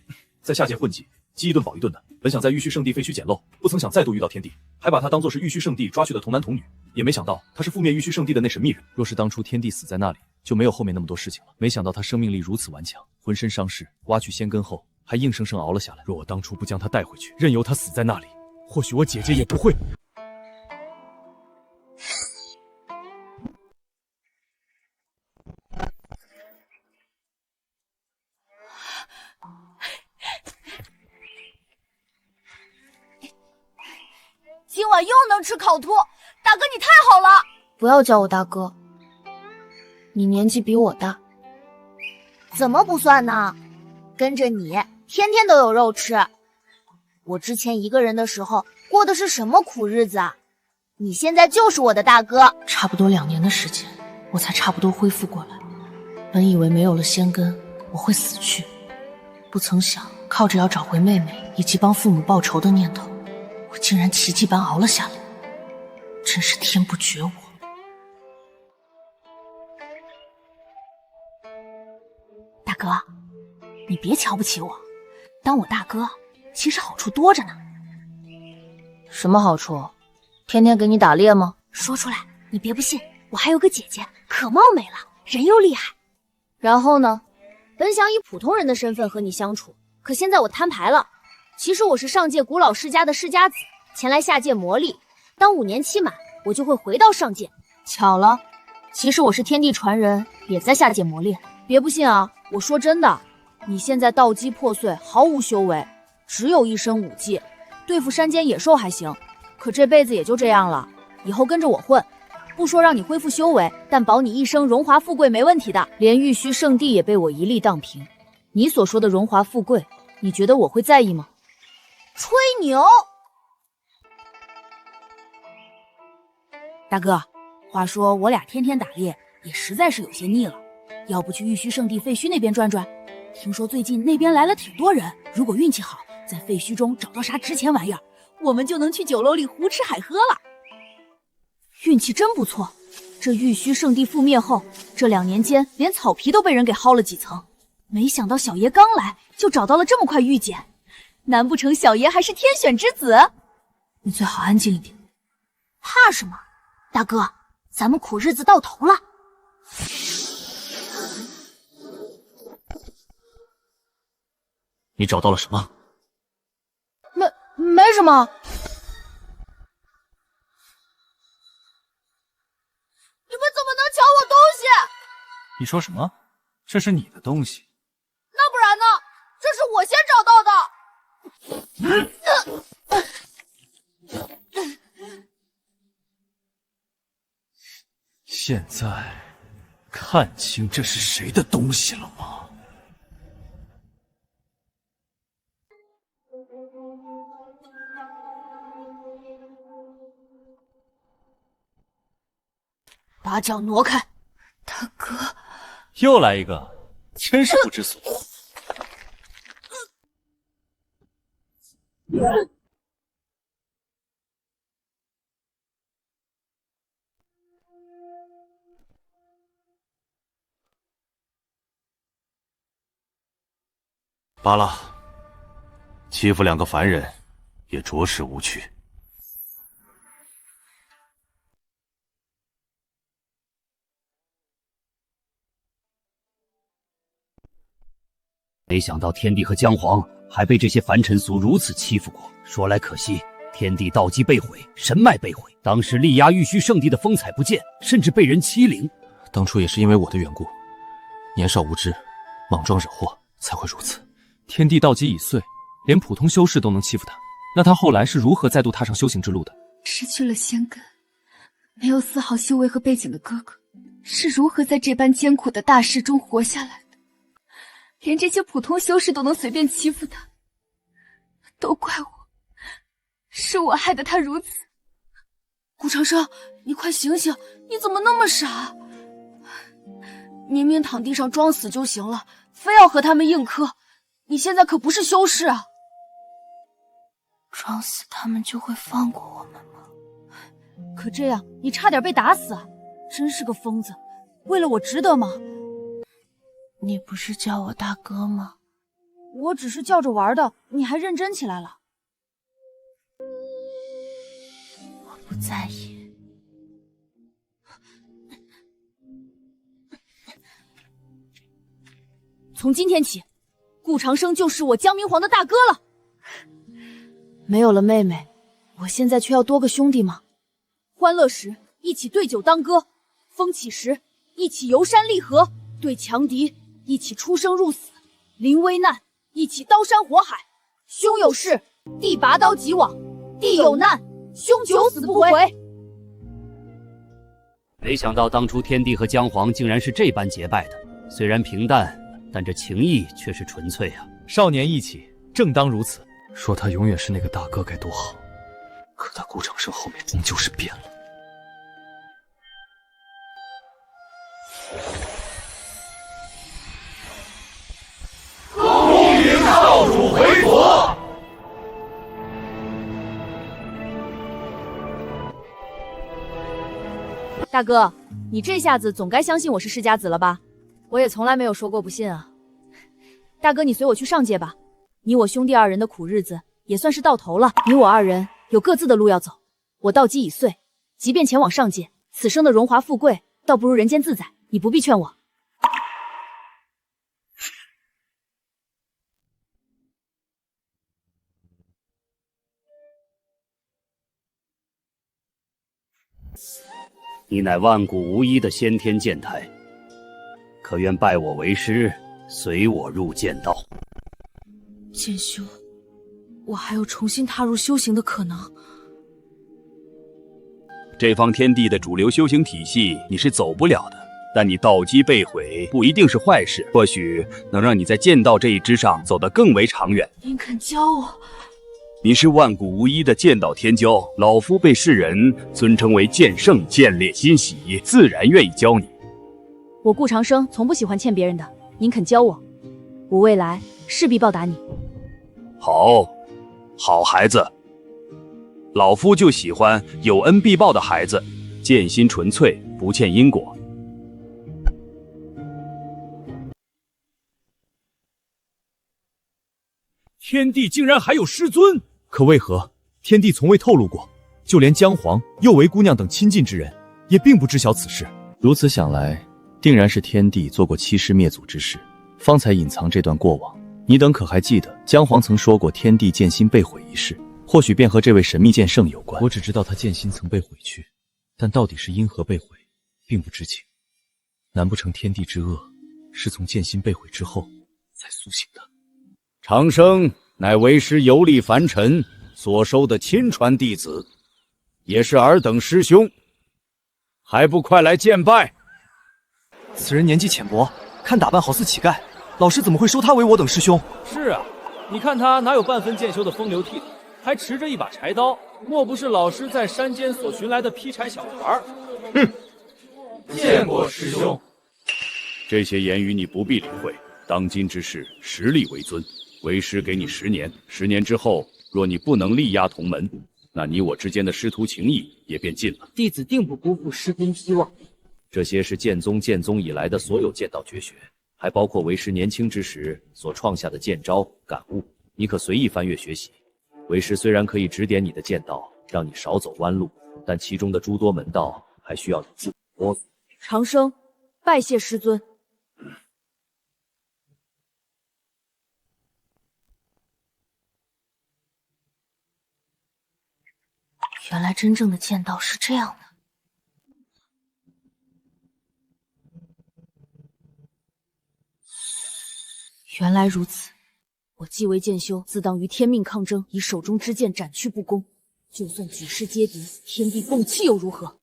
在下界混迹，饥一顿饱一顿的。本想在玉虚圣地废墟捡漏，不曾想再度遇到天帝，还把他当作是玉虚圣地抓去的童男童女，也没想到他是覆灭玉虚圣地的那神秘人。若是当初天帝死在那里，就没有后面那么多事情了。没想到他生命力如此顽强，浑身伤势，挖去仙根后还硬生生熬了下来。若我当初不将他带回去，任由他死在那里，或许我姐姐也不会。今晚又能吃烤兔，大哥你太好了！不要叫我大哥，你年纪比我大。怎么不算呢？跟着你，天天都有肉吃。我之前一个人的时候过的是什么苦日子啊？你现在就是我的大哥。差不多2年的时间，我才差不多恢复过来。本以为没有了仙根，我会死去，不曾想靠着要找回妹妹以及帮父母报仇的念头，我竟然奇迹般熬了下来，真是天不绝我。大哥，你别瞧不起我，当我大哥其实好处多着呢。什么好处？天天给你打猎吗？说出来你别不信，我还有个姐姐，可貌美了，人又厉害。然后呢？本想以普通人的身份和你相处，可现在我摊牌了。其实我是上界古老世家的世家子，前来下界磨砺。当5年期满，我就会回到上界。巧了，其实我是天地传人，也在下界磨练。别不信啊，我说真的，你现在道基破碎，毫无修为，只有一身武技，对付山间野兽还行，可这辈子也就这样了。以后跟着我混，不说让你恢复修为，但保你一生荣华富贵没问题的。连玉虚圣地也被我一力荡平，你所说的荣华富贵，你觉得我会在意吗？吹牛！大哥，话说我俩天天打猎，也实在是有些腻了，要不去玉虚圣地废墟那边转转？听说最近那边来了挺多人，如果运气好，在废墟中找到啥值钱玩意儿，我们就能去酒楼里胡吃海喝了。运气真不错，这玉虚圣地覆灭后，这2年间连草皮都被人给薅了几层。没想到小爷刚来就找到了这么块玉简，难不成小爷还是天选之子？你最好安静一点。怕什么？大哥，咱们苦日子到头了。你找到了什么？没什么。你们怎么能抢我东西？你说什么？这是你的东西？那不然呢？现在看清这是谁的东西了吗？把脚挪开！大哥，又来一个，真是不知所措。罢了，欺负两个凡人，也着实无趣。没想到天帝和姜黄还被这些凡尘俗如此欺负过。说来可惜，天帝道基被毁，神脉被毁，当时力压玉虚圣地的风采不见，甚至被人欺凌。当初也是因为我的缘故，年少无知，莽撞惹祸，才会如此。天帝道基已碎，连普通修士都能欺负他，那他后来是如何再度踏上修行之路的？失去了仙根，没有丝毫修为和背景的哥哥，是如何在这般艰苦的大事中活下来的？连这些普通修士都能随便欺负他，都怪我，是我害得他如此。顾长生，你快醒醒，你怎么那么傻？明明躺地上装死就行了，非要和他们硬磕，你现在可不是修士啊！装死他们就会放过我们吗？可这样你差点被打死啊！真是个疯子，为了我值得吗？你不是叫我大哥吗？我只是叫着玩的，你还认真起来了。我不在意。从今天起，顾长生就是我姜明皇的大哥了。没有了妹妹，我现在却要多个兄弟吗？欢乐时一起对酒当歌，风起时一起游山历河，对强敌一起出生入死，临危难一起刀山火海。兄有事，弟拔刀即往；弟有难，兄九死不回。没想到当初天帝和姜黄竟然是这般结拜的，虽然平淡，但这情谊却是纯粹啊！少年义气，正当如此。说他永远是那个大哥该多好，可他顾长生后面终究是变了。恭迎少主回国。大哥，你这下子总该相信我是世家子了吧？我也从来没有说过不信啊。大哥，你随我去上界吧。你我兄弟二人的苦日子也算是到头了，你我二人有各自的路要走。我道基已碎，即便前往上界，此生的荣华富贵倒不如人间自在。你不必劝我。你乃万古无一的先天剑台，可愿拜我为师，随我入剑道？剑修，我还有重新踏入修行的可能。这方天地的主流修行体系你是走不了的，但你道基被毁不一定是坏事，或许能让你在剑道这一支上走得更为长远。您肯教我？你是万古无一的剑道天骄，老夫被世人尊称为剑圣，见猎欣喜，自然愿意教你。我顾长生从不喜欢欠别人的，您肯教我，我未来势必报答你。好，好孩子，老夫就喜欢有恩必报的孩子，剑心纯粹，不欠因果。天帝竟然还有师尊，可为何天帝从未透露过？就连姜黄、右为姑娘等亲近之人，也并不知晓此事。如此想来，定然是天帝做过欺师灭祖之事，方才隐藏这段过往。你等可还记得姜黄曾说过天帝剑心被毁一事？或许便和这位神秘剑圣有关。我只知道他剑心曾被毁去，但到底是因何被毁，并不知情。难不成天地之恶是从剑心被毁之后才苏醒的？长生，乃为师游历凡尘所收的亲传弟子，也是尔等师兄，还不快来见拜？此人年纪浅薄，看打扮好似乞丐，老师怎么会收他为我等师兄？是啊，你看他哪有半分剑修的风流倜傥，还持着一把柴刀，莫不是老师在山间所寻来的劈柴小孩？哼！见过师兄。这些言语你不必理会。当今之事，实力为尊。为师给你10年，10年之后，若你不能力压同门，那你我之间的师徒情谊也便尽了。弟子定不辜负师尊希望。这些是剑宗建宗以来的所有剑道绝学，还包括为师年轻之时所创下的剑招感悟，你可随意翻阅学习。为师虽然可以指点你的剑道，让你少走弯路，但其中的诸多门道还需要你自摸索。长生，拜谢师尊。原来真正的剑道是这样的。原来如此，我既为剑修，自当与天命抗争，以手中之剑斩去不公。就算举世皆敌，天地共弃又如何？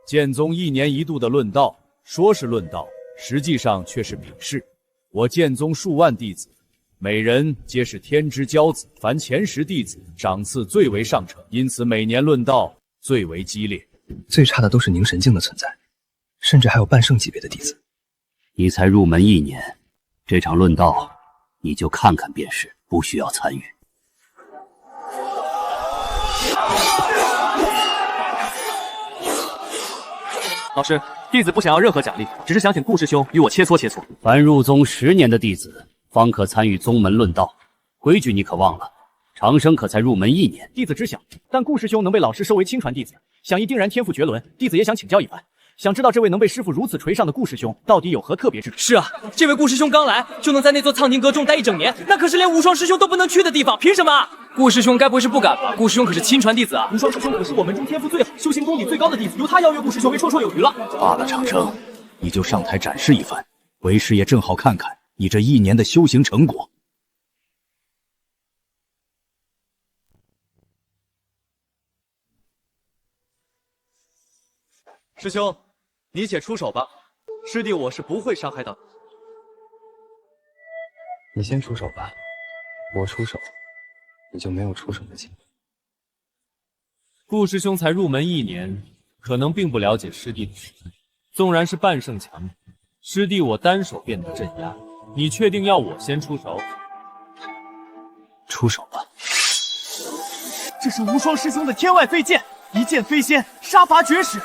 剑宗1年1度的论道，说是论道，实际上却是比试。我剑宗数万弟子，每人皆是天之骄子，凡前10弟子，赏赐最为上乘，因此每年论道最为激烈。最差的都是凝神境的存在，甚至还有半圣级别的弟子。你才入门1年，这场论道你就看看便是，不需要参与。老师，弟子不想要任何奖励，只是想请顾师兄与我切磋切磋。凡入宗10年的弟子，方可参与宗门论道，规矩你可忘了？长生可才入门1年，弟子知晓，但顾师兄能被老师收为亲传弟子，想必定然天赋绝伦。弟子也想请教一番，想知道这位能被师傅如此垂上的顾师兄，到底有何特别之处？是啊，这位顾师兄刚来就能在那座苍宁阁中待1整年，那可是连无双师兄都不能去的地方，凭什么？顾师兄该不会是不敢吧？顾师兄可是亲传弟子啊！无双师兄可是我门中天赋最好、修行功底最高的弟子，由他邀约顾师兄为绰绰有余了。罢了，长生，你就上台展示一番，为师也正好看看你这1年的修行成果。师兄，你且出手吧，师弟我是不会伤害到你先出手吧，我出手，你就没有出手的机会。顾师兄才入门1年，可能并不了解师弟的实力。纵然是半圣强，师弟我单手便能镇压。你确定要我先出手？出手吧。这是无双师兄的天外飞剑，一剑飞仙，杀伐绝世。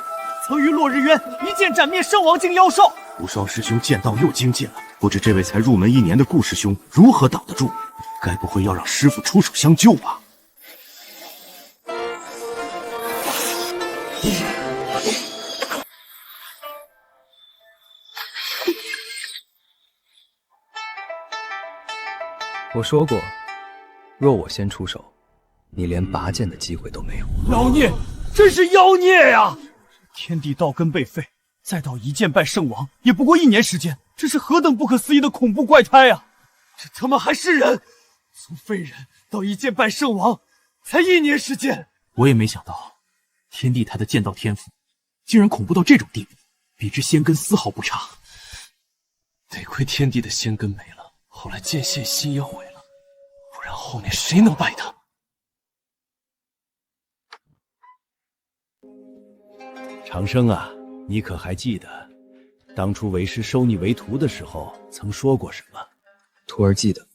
曾于落日渊一剑斩灭圣王境妖兽。无双师兄剑道又精进了，不知这位才入门1年的顾师兄如何挡得住？该不会要让师傅出手相救吧？我说过，若我先出手，你连拔剑的机会都没有。妖孽，真是妖孽呀！天地道根被废，再到一剑败圣王，也不过1年时间，这是何等不可思议的恐怖怪胎啊！这他妈还是人？从废人到一剑败圣王，才1年时间。我也没想到，天地台的剑道天赋竟然恐怖到这种地步，比之仙根丝毫不差。得亏天地的仙根没了，后来剑线心也毁了，不然后面谁能败他？长生啊，你可还记得，当初为师收你为徒的时候，曾说过什么？徒儿记得，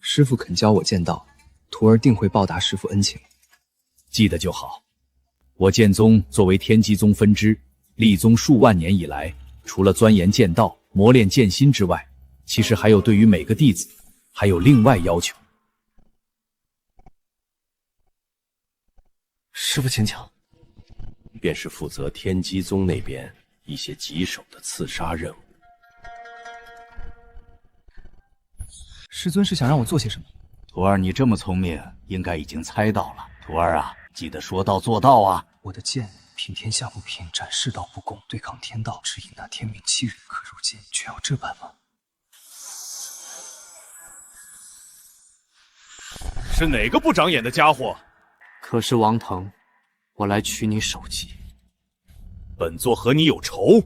师父肯教我剑道，徒儿定会报答师父恩情。记得就好。我剑宗作为天机宗分支，立宗数万年以来，除了钻研剑道、磨练剑心之外，其实还有对于每个弟子还有另外要求。师父请讲。便是负责天机宗那边一些棘手的刺杀任务。师尊是想让我做些什么？徒儿，你这么聪明，应该已经猜到了。徒儿啊，记得说到做到啊！我的剑平天下不平，斩世道不公，对抗天道，只引那天命欺人。可如今却要这般吗？是哪个不长眼的家伙？可是王腾，我来取你首级。本座和你有仇，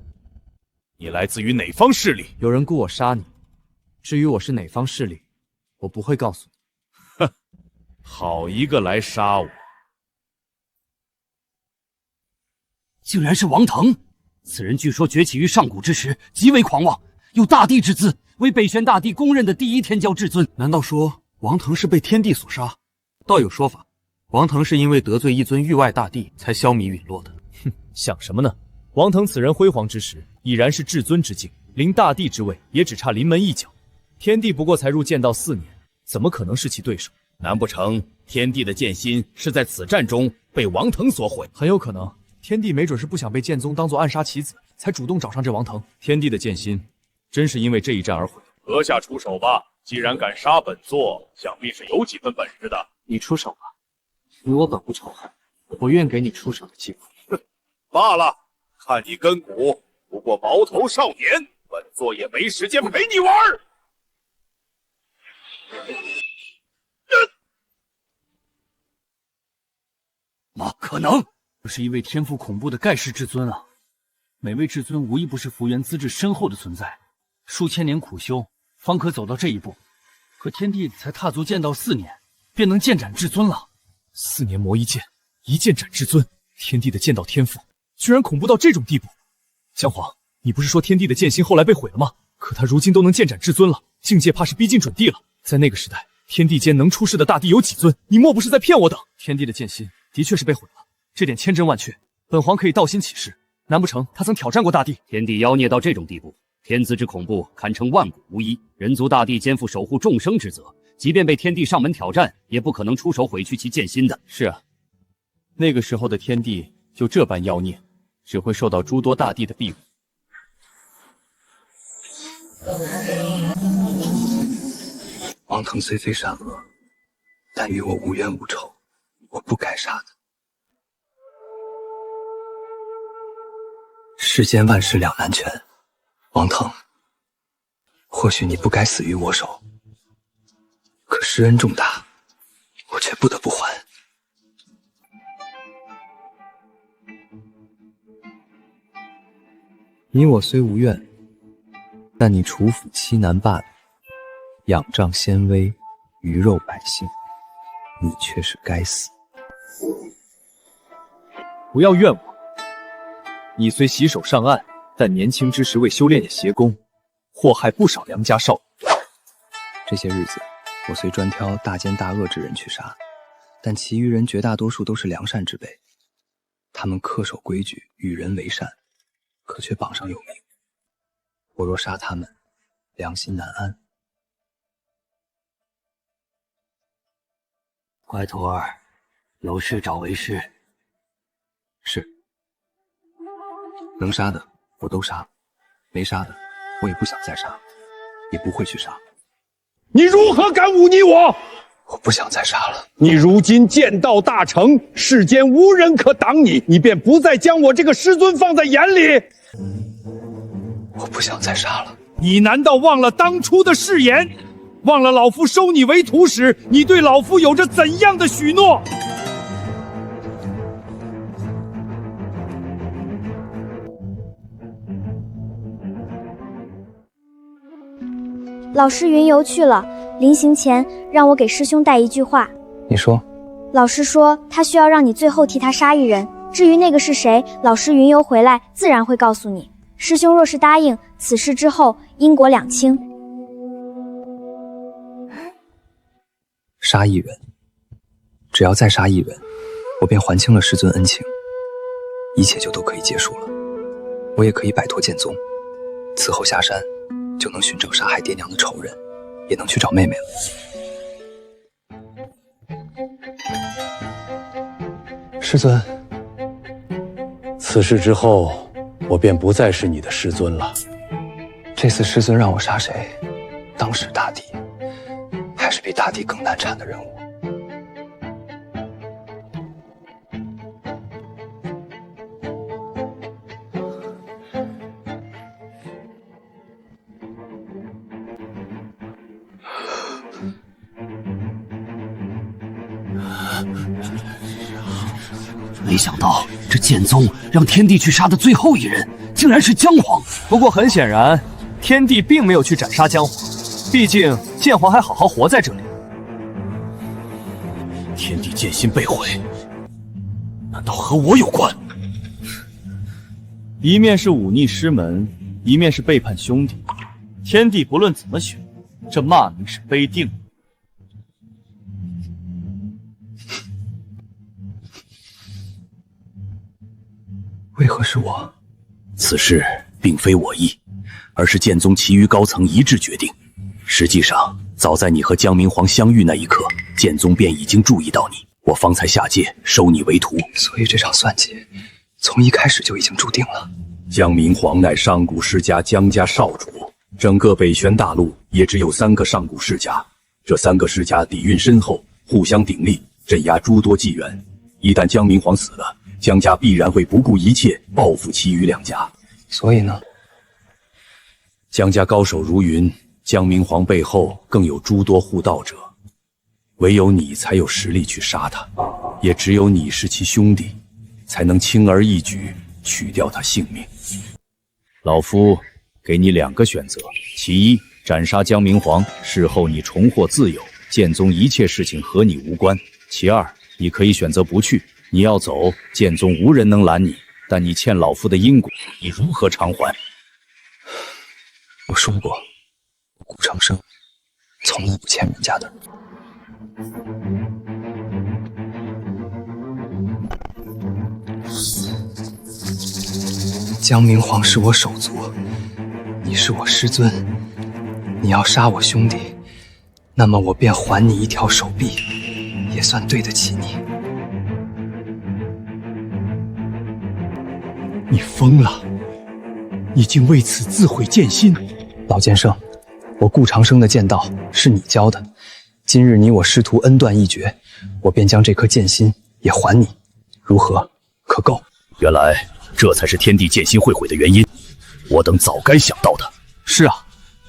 你来自于哪方势力？有人雇我杀你，至于我是哪方势力，我不会告诉你。哼，好一个来杀我！竟然是王腾！此人据说崛起于上古之时，极为狂妄，有大帝之姿，为北玄大帝公认的第一天骄至尊。难道说王腾是被天帝所杀？倒有说法，王腾是因为得罪一尊域外大帝才消弭陨落的。哼，想什么呢？王腾此人辉煌之时，已然是至尊之境，临大帝之位也只差临门一脚。天帝不过才入剑道4年，怎么可能是其对手？难不成天帝的剑心是在此战中被王腾所毁？很有可能。天帝没准是不想被剑宗当作暗杀棋子，才主动找上这王腾。天帝的剑心，真是因为这一战而毁。阁下出手吧，既然敢杀本座，想必是有几分本事的。你出手吧，与我本无仇恨，我愿给你出手的机会。哼，罢了，看你根骨不过毛头少年，本座也没时间陪你玩。妈可能！这是一位天赋恐怖的盖世至尊啊！每位至尊无一不是福缘资质深厚的存在，数千年苦修方可走到这一步。可天帝才踏足剑道4年，便能剑斩至尊了。4年磨一剑，一剑斩至尊，天帝的剑道天赋居然恐怖到这种地步！姜黄，你不是说天帝的剑心后来被毁了吗？可他如今都能剑斩至尊了，境界怕是逼近准帝了。在那个时代，天地间能出世的大帝有几尊？你莫不是在骗我等？天帝的剑心的确是被毁了。这点千真万确，本皇可以道心起誓，难不成他曾挑战过大帝？天地妖孽到这种地步，天资之恐怖堪称万古无一。人族大帝肩负守护众生之责，即便被天帝上门挑战，也不可能出手毁去其剑心的。是啊，那个时候的天帝就这般妖孽，只会受到诸多大帝的庇护。王腾虽非善恶，但与我无冤无仇，我不该杀他。世间万事两难全，王腾，或许你不该死于我手，可施恩重大，我却不得不还。你我虽无怨，但你处抚欺男霸女，仰仗先威，鱼肉百姓，你却是该死。不要怨我。你虽洗手上岸，但年轻之时为修炼邪功，祸害不少良家少女。这些日子，我虽专挑大奸大恶之人去杀，但其余人绝大多数都是良善之辈，他们恪守规矩，与人为善，可却榜上有名。我若杀他们，良心难安。乖徒儿，有事找为师。是。能杀的我都杀，没杀的我也不想再杀，也不会去杀。你如何敢忤逆我？我不想再杀了。你如今剑道大成，世间无人可挡你，你便不再将我这个师尊放在眼里。我不想再杀了。你难道忘了当初的誓言？忘了老夫收你为徒时，你对老夫有着怎样的许诺？老师云游去了，临行前让我给师兄带一句话。你说。老师说他需要让你最后替他杀一人，至于那个是谁，老师云游回来自然会告诉你。师兄若是答应，此事之后因果两清。杀一人，只要再杀一人，我便还清了师尊恩情，一切就都可以结束了。我也可以摆脱剑宗，此后下山就能寻找杀害爹娘的仇人，也能去找妹妹了。师尊，此事之后，我便不再是你的师尊了。这次师尊让我杀谁，当时大帝，还是比大帝更难缠的人物。没想到这剑宗让天帝去杀的最后一人，竟然是姜黄。不过很显然，天帝并没有去斩杀姜黄，毕竟剑皇还好好活在这里。天帝剑心被毁，难道和我有关？一面是忤逆师门，一面是背叛兄弟，天帝不论怎么选，这骂名是背定了。为何是我？此事并非我意，而是剑宗其余高层一致决定。实际上，早在你和江明皇相遇那一刻，剑宗便已经注意到你，我方才下界收你为徒。所以这场算计从一开始就已经注定了。江明皇乃上古世家江家少主，整个北玄大陆也只有3个上古世家，这3个世家底蕴深厚，互相鼎立，镇压诸多纪元。一旦江明皇死了，江家必然会不顾一切报复其余2家。所以呢？江家高手如云，江明皇背后更有诸多护道者，唯有你才有实力去杀他，也只有你是其兄弟，才能轻而易举取掉他性命。老夫给你2个选择：其一，斩杀江明皇，事后你重获自由，剑宗一切事情和你无关；其二，你可以选择不去，你要走，剑宗无人能拦你，但你欠老夫的因果，你如何偿还？我说过，顾长生从来不欠人家的。江明皇是我手足，你是我师尊，你要杀我兄弟，那么我便还你一条手臂，也算对得起你。你疯了！你竟为此自毁剑心！老剑圣，我顾长生的剑道是你教的，今日你我师徒恩断义绝，我便将这颗剑心也还你，如何？可够？原来这才是天地剑心会毁的原因，我等早该想到的。是啊，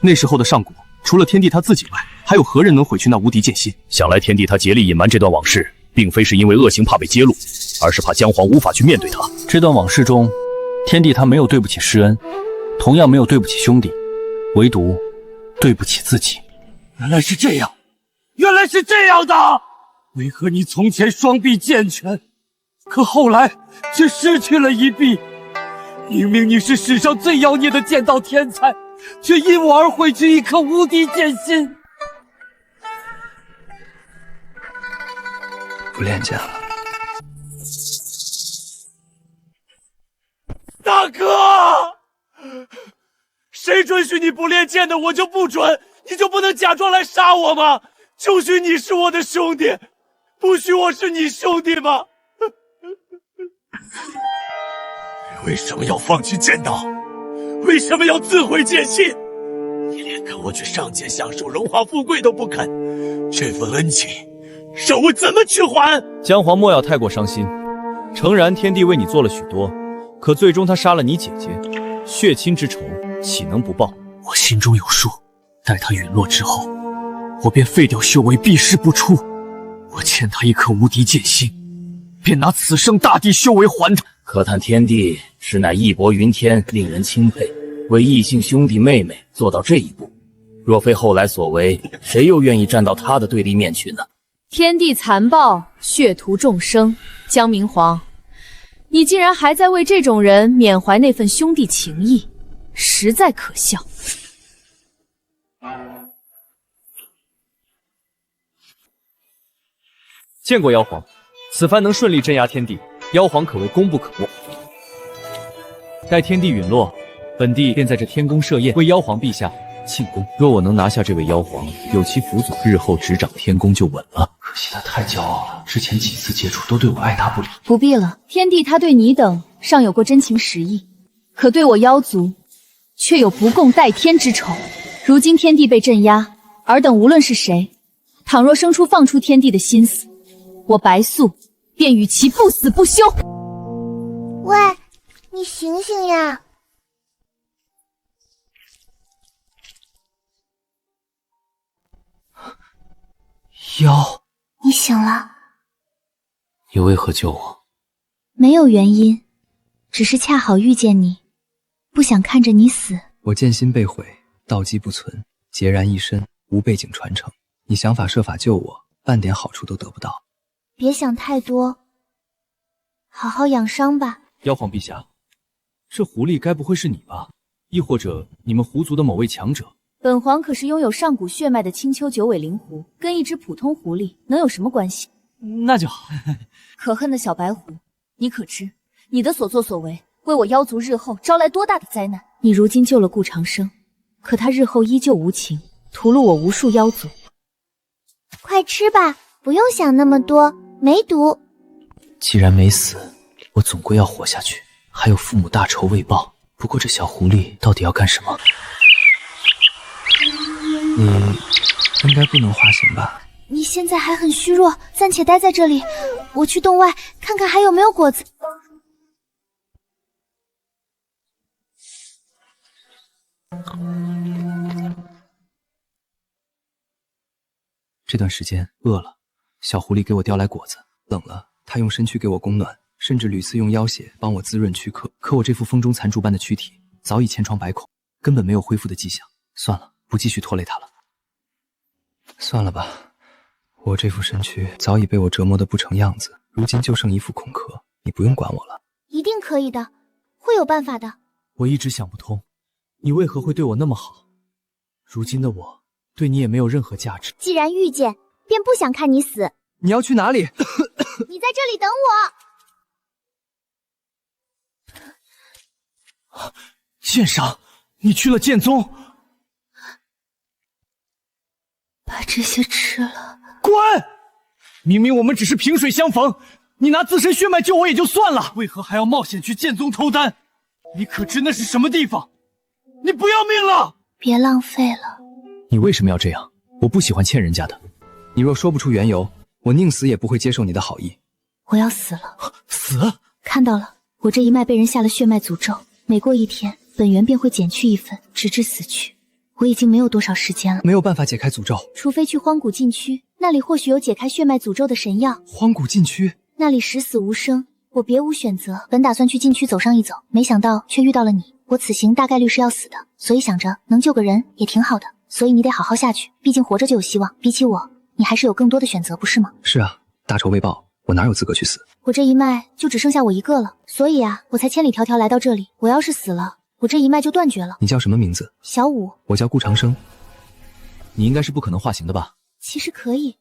那时候的上古，除了天帝他自己外，还有何人能毁去那无敌剑心？想来天帝他竭力隐瞒这段往事，并非是因为恶行怕被揭露，而是怕姜黄无法去面对他。这段往事中，天帝他没有对不起师恩，同样没有对不起兄弟，唯独对不起自己。原来是这样，原来是这样的！为何你从前双臂健全，可后来却失去了一臂？明明你是史上最妖孽的剑道天才，却因我而毁去一颗无敌剑心。不练剑了。大哥，谁准许你不练剑的，我就不准，你就不能假装来杀我吗？就许你是我的兄弟，不许我是你兄弟吗？为什么要放弃剑道？为什么要自毁剑心？你连跟我去上界享受荣华富贵都不肯，这份恩情让我怎么去还？姜黄莫要太过伤心，诚然天帝为你做了许多，可最终他杀了你姐姐，血亲之仇岂能不报？我心中有数，待他陨落之后，我便废掉修为，避世不出。我欠他一颗无敌剑心，便拿此生大地修为还他。可叹天帝实乃义薄云天，令人钦佩，为异姓兄弟妹妹做到这一步，若非后来所为，谁又愿意站到他的对立面去呢？天地残暴，血屠众生，江明皇，你竟然还在为这种人缅怀那份兄弟情谊，实在可笑。见过妖皇，此番能顺利镇压天帝，妖皇可谓功不可没。待天帝陨落，本帝便在这天宫设宴，为妖皇陛下庆功。若我能拿下这位妖皇，有其辅佐，日后执掌天宫就稳了。可惜他太骄傲了，之前几次接触都对我爱答不理。不必了，天帝他对你等尚有过真情实意，可对我妖族却有不共戴天之仇。如今天帝被镇压，尔等无论是谁，倘若生出放出天帝的心思，我白素便与其不死不休。喂，你醒醒呀！妖，你醒了？你为何救我？没有原因，只是恰好遇见你，不想看着你死。我剑心被毁，道基不存，孑然一身，无背景传承。你想法设法救我，半点好处都得不到。别想太多，好好养伤吧。妖皇陛下，这狐狸该不会是你吧？亦或者你们狐族的某位强者？本皇可是拥有上古血脉的青丘九尾灵狐，跟一只普通狐狸能有什么关系？那就好。可恨的小白狐，你可知你的所作所为，为我妖族日后招来多大的灾难？你如今救了顾长生，可他日后依旧无情，屠戮我无数妖族。快吃吧，不用想那么多，没毒。既然没死，我总归要活下去，还有父母大仇未报。不过这小狐狸到底要干什么？你应该不能化形吧？你现在还很虚弱，暂且待在这里，我去洞外看看还有没有果子。这段时间饿了，小狐狸给我叼来果子；冷了，它用身躯给我供暖，甚至屡次用妖血帮我滋润躯壳。可我这副风中残烛般的躯体早已千疮百孔，根本没有恢复的迹象。算了，不继续拖累它了。算了吧，我这副身躯早已被我折磨得不成样子，如今就剩一副空壳，你不用管我了。一定可以的，会有办法的。我一直想不通，你为何会对我那么好？如今的我对你也没有任何价值。既然遇见，便不想看你死。你要去哪里？你在这里等我。剑赏，你去了剑宗。把这些吃了。滚！明明我们只是萍水相逢，你拿自身血脉救我也就算了，为何还要冒险去剑宗偷丹？你可知那是什么地方？你不要命了！别浪费了。你为什么要这样？我不喜欢欠人家的。你若说不出缘由，我宁死也不会接受你的好意。我要死了。死？看到了，我这一脉被人下了血脉诅咒，每过一天，本源便会减去一分，直至死去。我已经没有多少时间了，没有办法解开诅咒，除非去荒古禁区，那里或许有解开血脉诅咒的神药。荒古禁区？那里十死无生，我别无选择。本打算去禁区走上一走，没想到却遇到了你。我此行大概率是要死的，所以想着能救个人也挺好的。所以你得好好下去，毕竟活着就有希望。比起我，你还是有更多的选择，不是吗？是啊，大仇未报，我哪有资格去死？我这一脉就只剩下我一个了，所以啊，我才千里迢迢来到这里。我要是死了，我这一脉就断绝了。你叫什么名字？小五。我叫顾长生。你应该是不可能化形的吧？其实可以，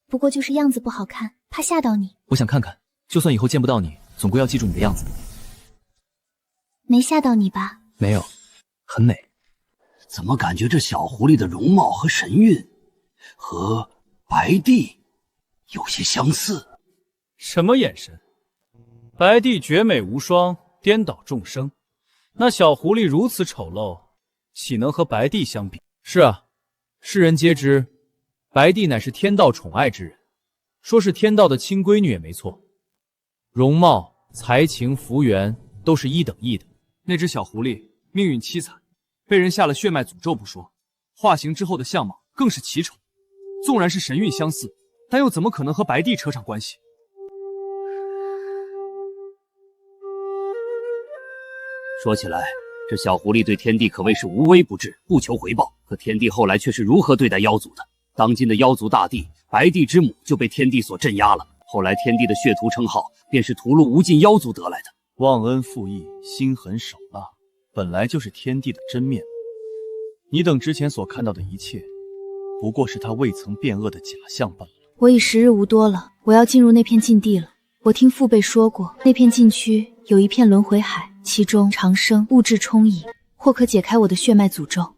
不过就是样子不好看，怕吓到你。我想看看，就算以后见不到你，总归要记住你的样子。没吓到你吧？没有，很美。怎么感觉这小狐狸的容貌和神韵和白帝有些相似？什么眼神？白帝绝美无双，颠倒众生。那小狐狸如此丑陋，岂能和白帝相比？是啊，世人皆知，白帝乃是天道宠爱之人，说是天道的亲闺女也没错。容貌、才情、福缘都是一等一的。那只小狐狸命运凄惨，被人下了血脉诅咒不说，化形之后的相貌更是奇丑。纵然是神韵相似，但又怎么可能和白帝扯上关系？说起来，这小狐狸对天帝可谓是无微不至，不求回报。可天帝后来却是如何对待妖族的？当今的妖族大帝白帝之母就被天帝所镇压了。后来天帝的血屠称号便是屠戮无尽妖族得来的。忘恩负义，心狠手辣，本来就是天帝的真面目。你等之前所看到的一切，不过是他未曾变恶的假象罢了。我已时日无多了，我要进入那片禁地了。我听父辈说过，那片禁区有一片轮回海，其中长生物质充溢，或可解开我的血脉诅咒。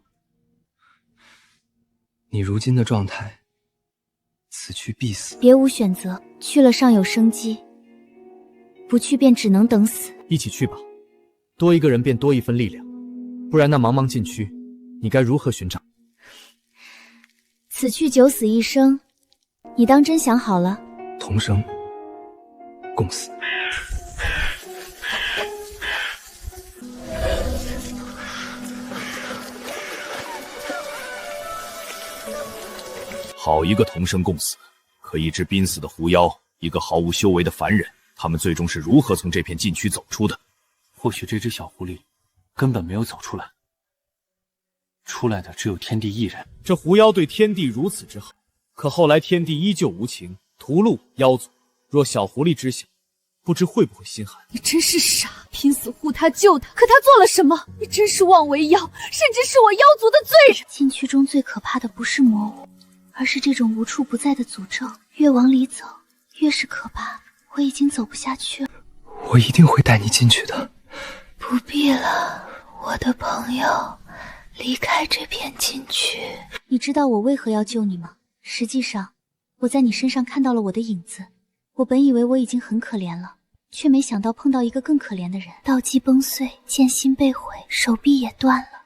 你如今的状态，此去必死。别无选择，去了尚有生机，不去便只能等死。一起去吧，多一个人便多一分力量，不然那茫茫禁区，你该如何寻找？此去九死一生，你当真想好了？同生共死。好一个同生共死！可一只濒死的狐妖，一个毫无修为的凡人，他们最终是如何从这片禁区走出的？或许这只小狐狸根本没有走出来，出来的只有天帝一人。这狐妖对天帝如此之好，可后来天帝依旧无情，屠戮妖族。若小狐狸知晓，不知会不会心寒。你真是傻，拼死护他救他，可他做了什么？你真是妄为妖，甚至是我妖族的罪人。禁区中最可怕的不是魔物，而是这种无处不在的诅咒。越往里走，越是可怕。我已经走不下去了。我一定会带你进去的。不必了，我的朋友，离开这片禁区。你知道我为何要救你吗？实际上，我在你身上看到了我的影子。我本以为我已经很可怜了，却没想到碰到一个更可怜的人。道基崩碎，剑心被毁，手臂也断了。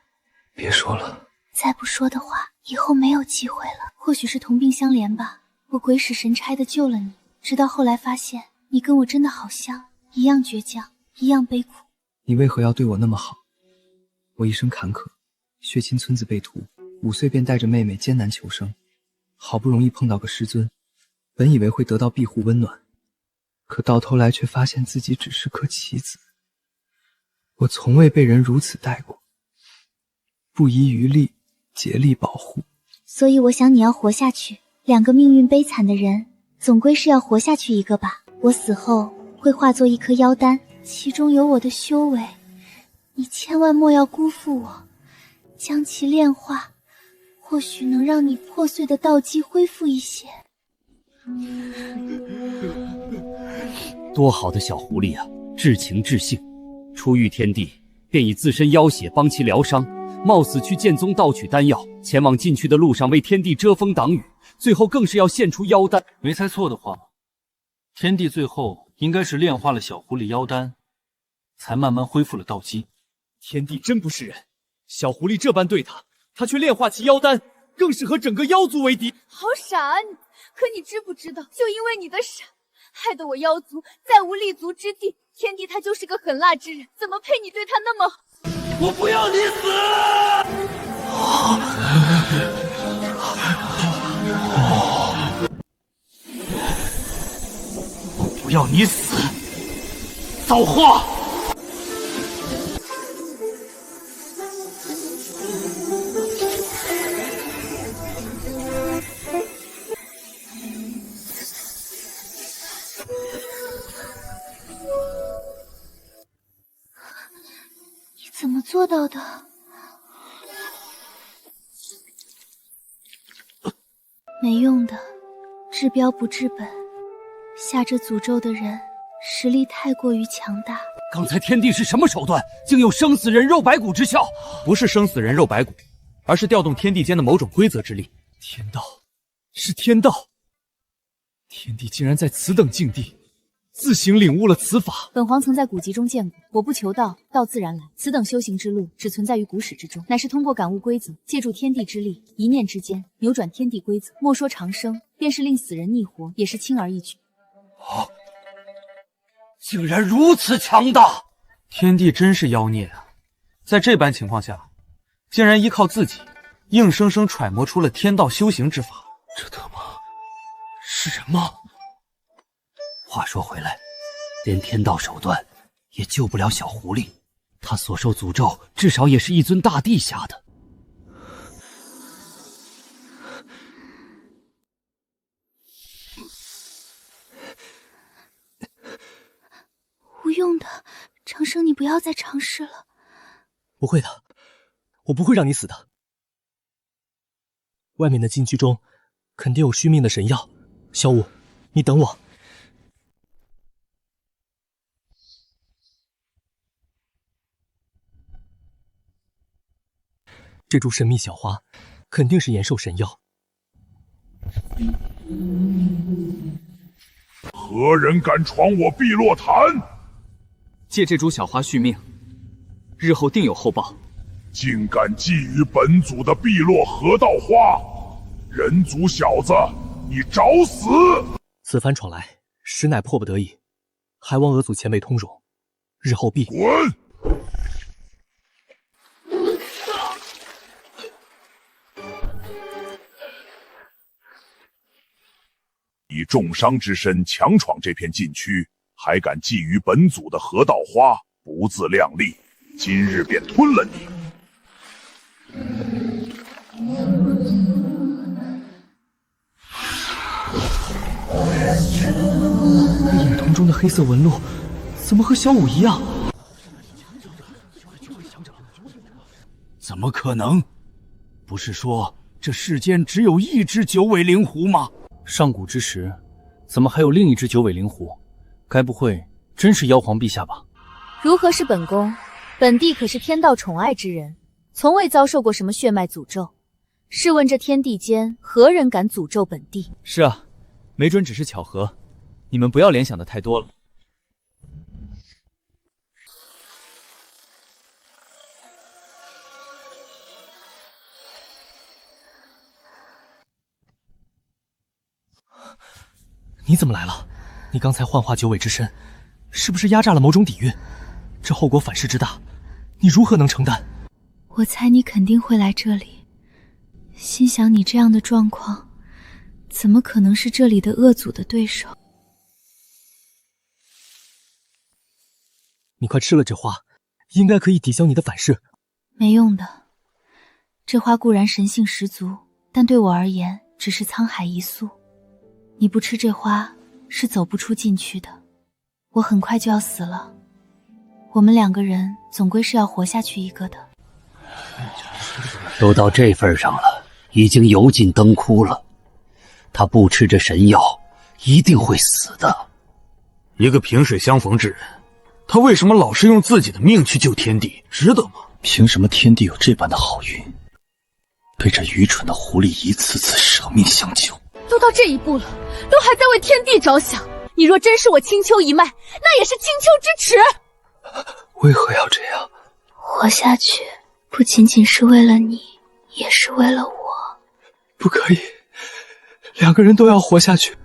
别说了，再不说的话，以后没有机会了。或许是同病相怜吧，我鬼使神差的救了你，直到后来发现你跟我真的好像，一样倔强，一样悲苦。你为何要对我那么好？我一生坎坷，血亲村子被屠，5岁便带着妹妹艰难求生，好不容易碰到个师尊，本以为会得到庇护温暖，可到头来却发现自己只是颗棋子。我从未被人如此待过，不遗余力，竭力保护。所以我想你要活下去。2个命运悲惨的人，总归是要活下去一个吧。我死后会化作一颗妖丹，其中有我的修为，你千万莫要辜负我，将其炼化，或许能让你破碎的道基恢复一些。多好的小狐狸啊，至情至性。初遇天帝，便以自身妖血帮其疗伤，冒死去剑宗盗取丹药，前往禁区的路上为天帝遮风挡雨，最后更是要献出妖丹。没猜错的话，天帝最后应该是炼化了小狐狸妖丹，才慢慢恢复了道基。天帝真不是人，小狐狸这般对他，他却炼化其妖丹，更是和整个妖族为敌。好傻啊你！可你知不知道，就因为你的傻，害得我妖族再无立足之地。天帝他就是个狠辣之人，怎么配你对他那么好？我不要你死！我不要你死！造化！怎么做到的？没用的，治标不治本。下这诅咒的人实力太过于强大。刚才天帝是什么手段，竟有生死人肉白骨之效？不是生死人肉白骨，而是调动天地间的某种规则之力。天道，是天道。天帝竟然在此等境地自行领悟了此法。本皇曾在古籍中见过，我不求道，道自然来。此等修行之路，只存在于古史之中，乃是通过感悟规则，借助天地之力，一念之间扭转天地规则。莫说长生，便是令死人逆活，也是轻而易举。竟然如此强大！天帝真是妖孽啊！在这般情况下，竟然依靠自己，硬生生揣摩出了天道修行之法。这他妈是人吗？话说回来，连天道手段也救不了小狐狸，他所受诅咒至少也是一尊大帝下的。无用的，长生，你不要再尝试了。不会的，我不会让你死的。外面的禁区中肯定有续命的神药，小五，你等我。这株神秘小花肯定是延寿神药。何人敢闯我碧落潭？借这株小花续命，日后定有厚报。竟敢觊觎本祖的碧落河道花，人族小子，你找死！此番闯来，实乃迫不得已，还望俄祖前辈通融，日后必滚！以重伤之身强闯这片禁区，还敢觊觎本祖的河道花，不自量力，今日便吞了你！影瞳中的黑色纹路，怎么和小舞一样？怎么可能？不是说这世间只有一只九尾灵狐吗？上古之时，怎么还有另一只九尾灵狐？该不会真是妖皇陛下吧？如何是本宫？本帝可是天道宠爱之人，从未遭受过什么血脉诅咒。试问这天地间，何人敢诅咒本帝？是啊，没准只是巧合。你们不要联想的太多了。你怎么来了？你刚才幻化九尾之身，是不是压榨了某种底蕴？这后果反噬之大，你如何能承担？我猜你肯定会来这里，心想你这样的状况，怎么可能是这里的恶祖的对手？你快吃了这花，应该可以抵消你的反噬。没用的，这花固然神性十足，但对我而言只是沧海一粟。你不吃这花是走不出禁区的，我很快就要死了，我们2个人总归是要活下去一个的。都到这份上了，已经油尽灯枯了，他不吃这神药一定会死的。一个萍水相逢之人，他为什么老是用自己的命去救天地，值得吗？凭什么天地有这般的好运，被这愚蠢的狐狸一次次舍命相救？都到这一步了，都还在为天地着想。你若真是我青丘一脉，那也是青丘之耻。为何要这样？活下去不仅仅是为了你，也是为了我。不可以，2个人都要活下去。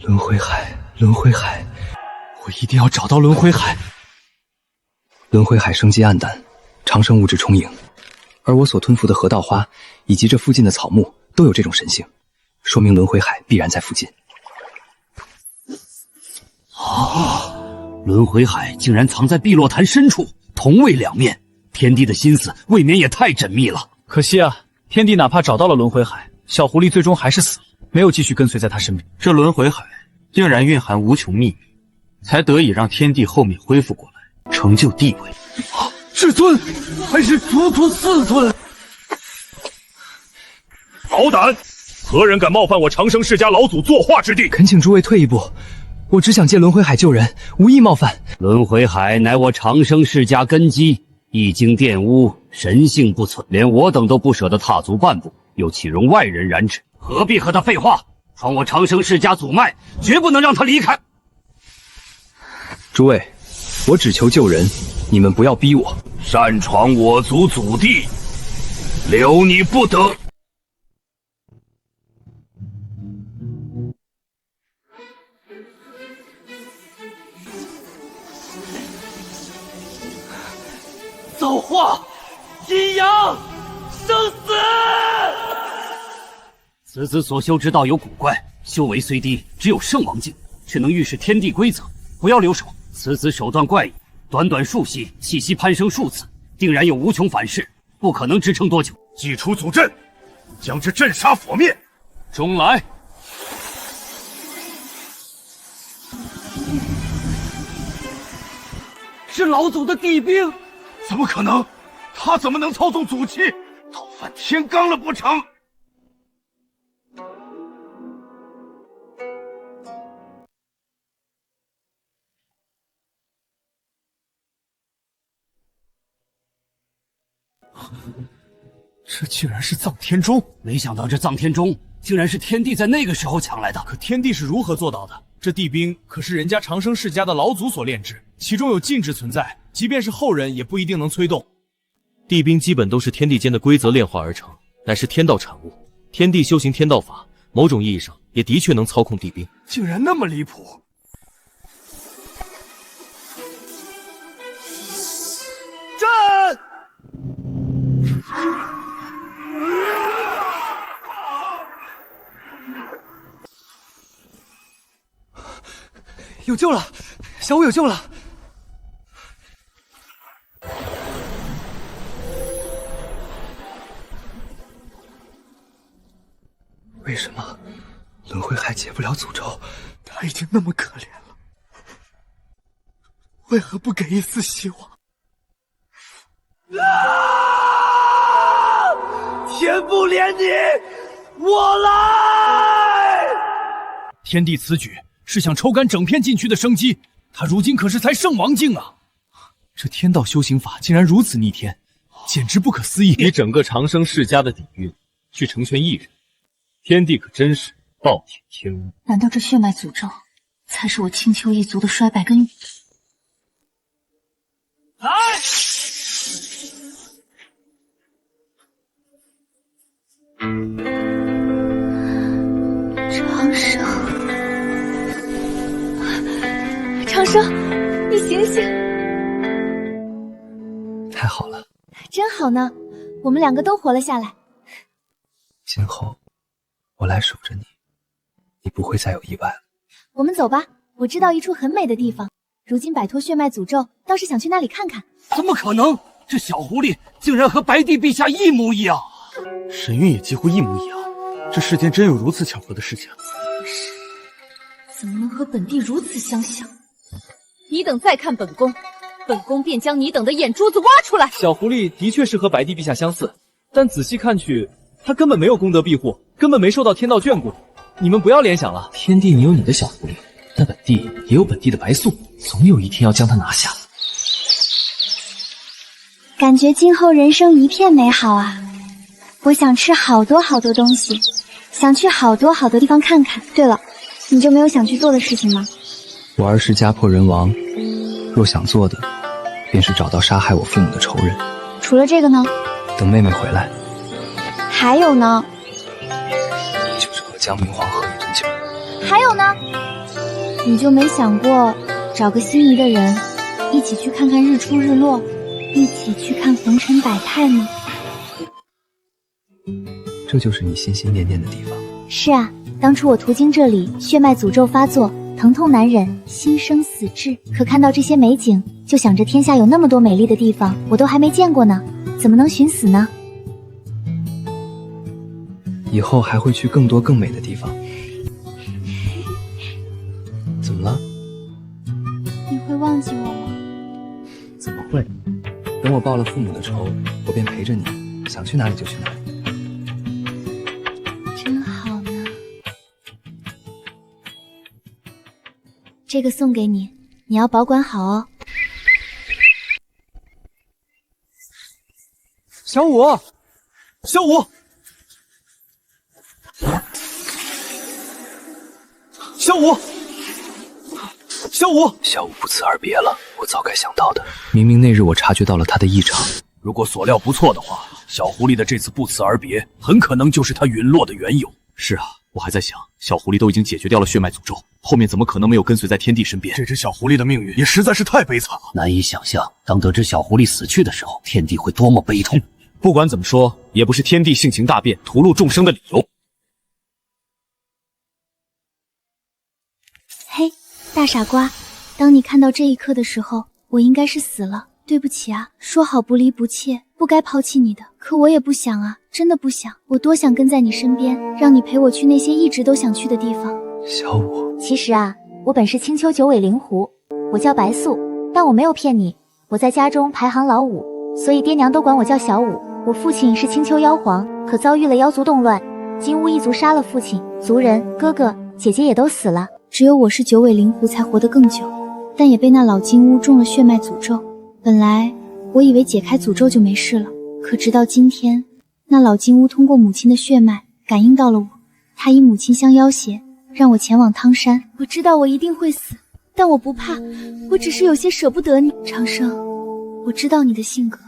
轮回海，轮回海，我一定要找到轮回海。轮回海生机暗淡，长生物质充盈，而我所吞服的河道花以及这附近的草木都有这种神性，说明轮回海必然在附近。轮回海竟然藏在碧落潭深处，同为两面，天帝的心思未免也太缜密了。可惜啊，天帝哪怕找到了轮回海，小狐狸最终还是死了，没有继续跟随在他身边。这轮回海竟然蕴含无穷秘密，才得以让天帝后面恢复过来，成就地位。至尊，还是足足4尊！好胆！何人敢冒犯我长生世家老祖坐化之地？恳请诸位退一步，我只想借轮回海救人，无意冒犯。轮回海乃我长生世家根基，一经玷污，神性不存，连我等都不舍得踏足半步，又岂容外人染指？何必和他废话？闯我长生世家祖脉，绝不能让他离开。诸位，我只求救人，你们不要逼我。擅闯我族祖地，留你不得！造化，阴阳，生死。此子所修之道有古怪，修为虽低，只有圣王境，却能预示天地规则。不要留手，此子手段怪异，短短数息，气息攀升数次，定然有无穷反噬，不可能支撑多久。祭出祖阵，将之镇杀火灭。中来！是老祖的地兵。怎么可能？他怎么能操纵祖气？造反天罡了不成？这居然是藏天钟！没想到这藏天钟竟然是天帝在那个时候抢来的。可天帝是如何做到的？这地兵可是人家长生世家的老祖所炼制，其中有禁制存在，即便是后人也不一定能催动。地兵基本都是天地间的规则炼化而成，乃是天道产物。天帝修行天道法，某种意义上也的确能操控地兵。竟然那么离谱！战！有救了，小五有救了。为什么轮回还解不了诅咒？他已经那么可怜了，为何不给一丝希望？天不怜你，我来！天帝此举是想抽干整片禁区的生机，他如今可是才圣王境啊！这天道修行法竟然如此逆天，简直不可思议！以整个长生世家的底蕴去成全一人，天帝可真是暴殄天物。难道这血脉诅咒才是我青丘一族的衰败根源？来！长生，长生，你醒醒！太好了，真好呢，我们两个都活了下来。今后我来守着你，你不会再有意外了。我们走吧，我知道一处很美的地方，如今摆脱血脉诅咒，倒是想去那里看看。怎么可能？这小狐狸竟然和白帝陛下一模一样，神韵也几乎一模一样。这世间真有如此巧合的事情？怎么能和本帝如此相像？你等再看本宫，本宫便将你等的眼珠子挖出来。小狐狸的确是和白帝陛下相似，但仔细看去，他根本没有功德庇护，根本没受到天道眷顾。你们不要联想了。天帝，你有你的小狐狸，但本帝也有本帝的白素，总有一天要将它拿下。感觉今后人生一片美好啊！我想吃好多好多东西，想去好多好多地方看看。对了，你就没有想去做的事情吗？我儿时家破人亡，若想做的，便是找到杀害我父母的仇人。除了这个呢？等妹妹回来。还有呢？就是和江明皇喝一顿酒。还有呢？你就没想过找个心仪的人，一起去看看日出日落，一起去看红尘百态吗？这就是你心心念念的地方。是啊，当初我途经这里，血脉诅咒发作，疼痛难忍，心生死志。可看到这些美景，就想着天下有那么多美丽的地方，我都还没见过呢，怎么能寻死呢？以后还会去更多更美的地方。怎么了？你会忘记我吗？怎么会？等我报了父母的仇，我便陪着你，想去哪里就去哪里。真好呢。这个送给你，你要保管好哦。小五，小五，小五，小五，小五不辞而别了，我早该想到的。明明那日我察觉到了他的异常。如果所料不错的话，小狐狸的这次不辞而别，很可能就是他陨落的缘由。是啊，我还在想，小狐狸都已经解决掉了血脉诅咒，后面怎么可能没有跟随在天帝身边？这只小狐狸的命运也实在是太悲惨了。难以想象，当得知小狐狸死去的时候，天帝会多么悲痛。不管怎么说，也不是天帝性情大变、屠戮众生的理由。嘿，大傻瓜，当你看到这一刻的时候，我应该是死了。对不起啊，说好不离不弃，不该抛弃你的，可我也不想啊，真的不想。我多想跟在你身边，让你陪我去那些一直都想去的地方。小五，其实啊，我本是青丘九尾灵狐，我叫白素，但我没有骗你，我在家中排行老五，所以爹娘都管我叫小五。我父亲是青丘妖皇，可遭遇了妖族动乱，金乌一族杀了父亲，族人、哥哥、姐姐也都死了，只有我是九尾灵狐才活得更久，但也被那老金乌中了血脉诅咒。本来我以为解开诅咒就没事了，可直到今天，那老金乌通过母亲的血脉感应到了我，他以母亲相要挟，让我前往汤山。我知道我一定会死，但我不怕，我只是有些舍不得你。长生，我知道你的性格，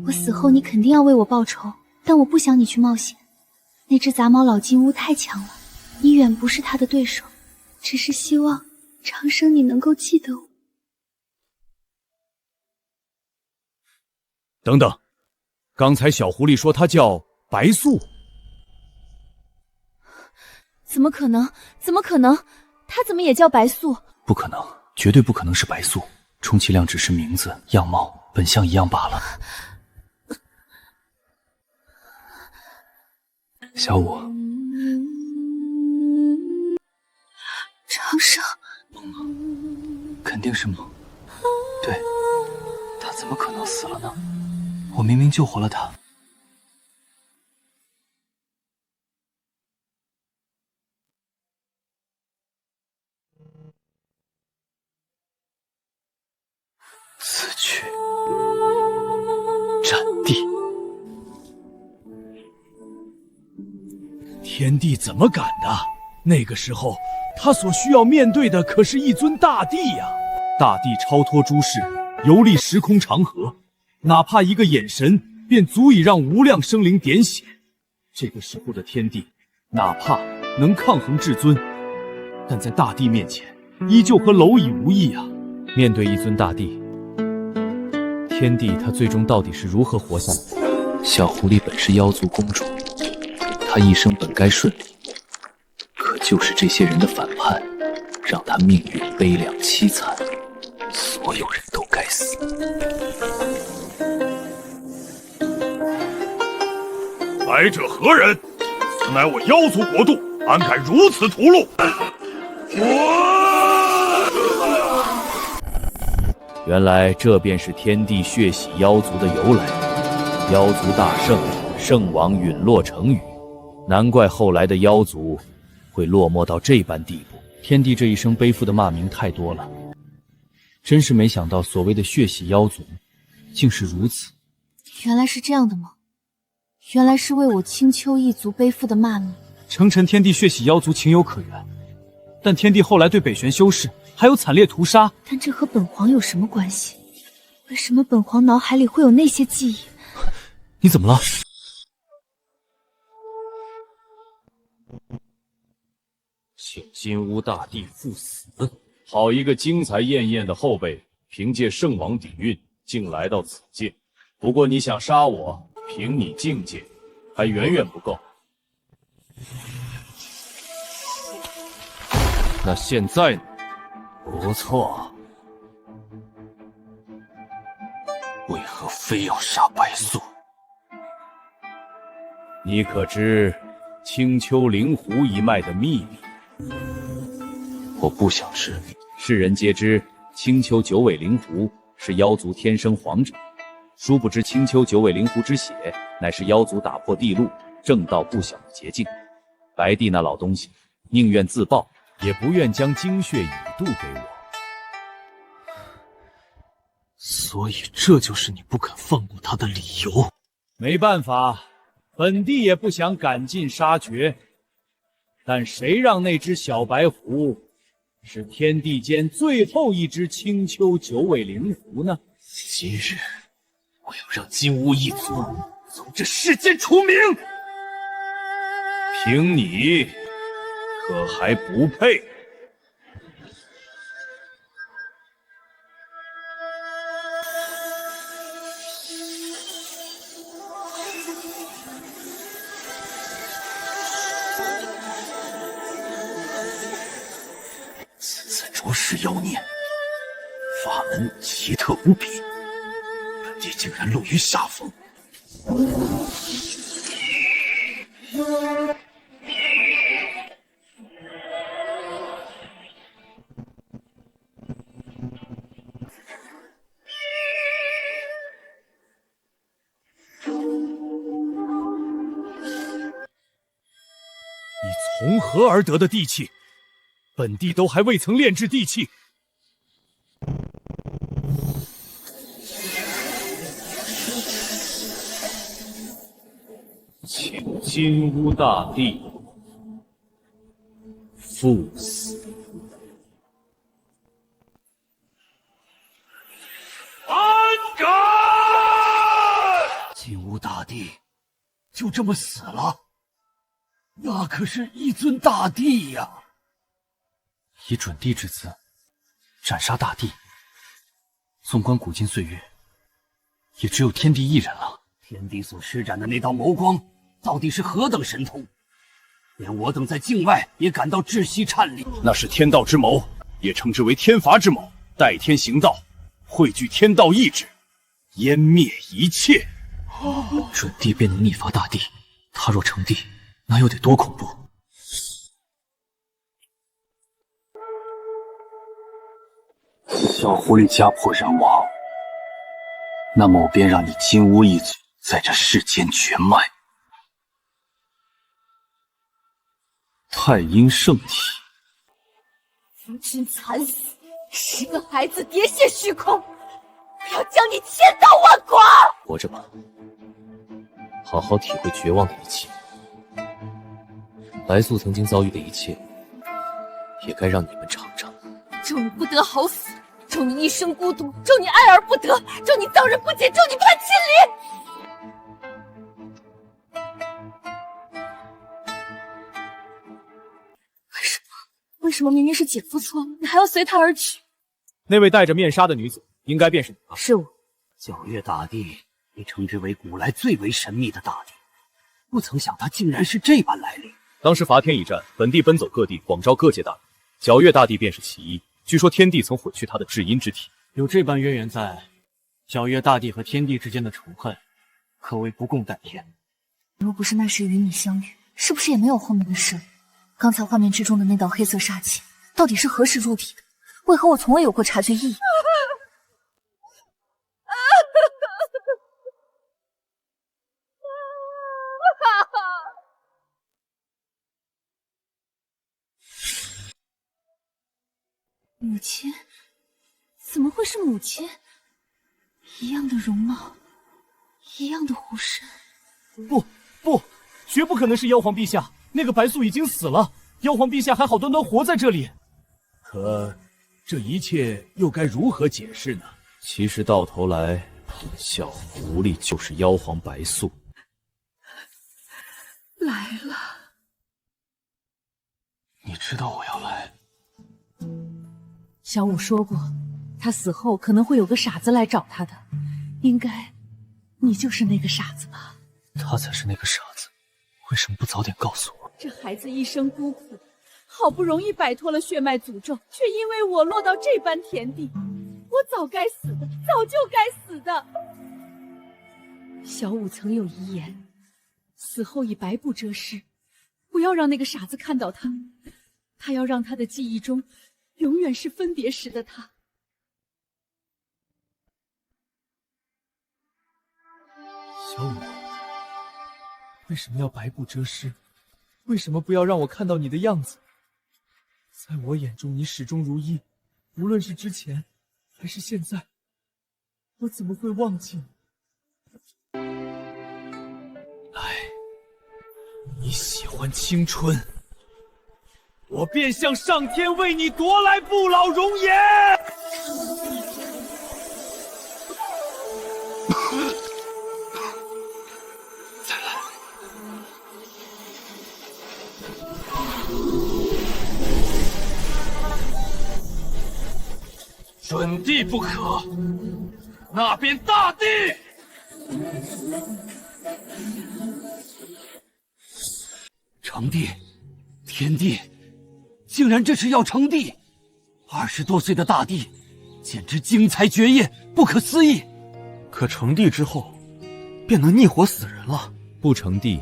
我死后你肯定要为我报仇，但我不想你去冒险。那只杂毛老金乌太强了，你远不是他的对手，只是希望长生你能够记得我。等等，刚才小狐狸说她叫白素，怎么可能？怎么可能？她怎么也叫白素？不可能，绝对不可能是白素，充其量只是名字、样貌、本相一样罢了。小五，长生，肯定是梦。对，他怎么可能死了呢？我明明救活了他。此去斩地。天帝怎么敢的？那个时候，他所需要面对的可是一尊大帝呀！大帝超脱诸世，游历时空长河，哪怕一个眼神，便足以让无量生灵点血。这个时候的天帝，哪怕能抗衡至尊，但在大帝面前，依旧和蝼蚁无异啊！面对一尊大帝，天帝他最终到底是如何活下来的？小狐狸本是妖族公主，她一生本该顺利，可就是这些人的反叛，让她命运悲凉凄惨，所有人都该死。来者何人？此乃我妖族国度，安敢如此屠戮？原来这便是天地血洗妖族的由来。妖族大胜，圣王陨落成雨，难怪后来的妖族会落寞到这般地步。天帝这一生背负的骂名太多了，真是没想到所谓的血洗妖族，竟是如此。原来是这样的吗？原来是为我青丘一族背负的骂名。诚臣天帝血洗妖族情有可原，但天帝后来对北玄修士还有惨烈屠杀，但这和本皇有什么关系？为什么本皇脑海里会有那些记忆？你怎么了？请金乌大帝赴死！好一个精彩艳艳的后辈，凭借圣王底蕴，竟来到此界。不过你想杀我，凭你境界，还远远不够。那现在呢？不错，为何非要杀白素？你可知青丘灵狐一脉的秘密？我不想知。世人皆知青丘九尾灵狐是妖族天生皇者，殊不知青丘九尾灵狐之血乃是妖族打破地路、正道不小的捷径。白帝那老东西宁愿自爆，也不愿将精血以渡给我。所以这就是你不肯放过他的理由。没办法，本帝也不想赶尽杀绝，但谁让那只小白狐是天地间最后一只青丘九尾灵狐呢？今日我要让金乌一族从这世间除名。凭你，可还不配？此次着实妖孽，法门奇特无比，本帝竟然落于下风。从何而得的地气？本帝都还未曾炼制地气。请金乌大帝赴死！安敢！金乌大帝就这么死了？那可是一尊大帝呀！以准帝之姿斩杀大帝，纵观古今岁月，也只有天帝一人了。天帝所施展的那道眸光，到底是何等神通？连我等在境外也感到窒息颤栗。那是天道之谋，也称之为天罚之卯，代天行道，汇聚天道意志，湮灭一切。准帝便能逆罚大帝，他若成帝，那又得多恐怖！小狐狸家破人亡，那么我便让你金乌一族在这世间绝脉。太阴圣体，夫君惨死，10个孩子喋血虚空，我要将你千刀万剐！活着吧，好好体会绝望的一切。白素曾经遭遇的一切，也该让你们尝尝。咒你不得好死，咒你一生孤独，咒你爱而不得，咒你遭人不浅，咒你叛亲离！为什么明明是姐夫错了，你还要随他而去？那位戴着面纱的女子，应该便是你吧？是我。皎月大帝被称之为古来最为神秘的大帝，不曾想他竟然是这般来历。当时伐天一战，本帝奔走各地，广招各界大名，皎月大帝便是其一。据说天帝曾毁去他的至阴之体。有这般渊源在，皎月大帝和天帝之间的仇恨，可谓不共戴天。若不是那时与你相遇，是不是也没有后面的事？刚才画面之中的那道黑色煞气，到底是何时入体的？为何我从未有过察觉意义？母亲？怎么会是母亲？一样的容貌，一样的弧身。不，绝不可能是妖皇陛下。那个白素已经死了，妖皇陛下还好端端活在这里。可这一切又该如何解释呢？其实到头来，小狐狸就是妖皇白素。来了。你知道我要来。小五说过，他死后可能会有个傻子来找他的，应该你就是那个傻子吧？他才是那个傻子，为什么不早点告诉我？这孩子一生孤苦，好不容易摆脱了血脉诅咒，却因为我落到这般田地，我早该死的，早就该死的。小五曾有遗言，死后以白布遮尸，不要让那个傻子看到他，他要让他的记忆中永远是分别时的他。小五，为什么要白布遮尸？为什么不要让我看到你的样子？在我眼中，你始终如一，无论是之前还是现在，我怎么会忘记你？你喜欢青春，我便向上天为你夺来不老容颜。再来。准帝不可，那便大帝。成帝，天帝，竟然这是要成帝！20多岁的大帝，简直惊才绝艳，不可思议。可成帝之后，便能逆火死人了。不成帝，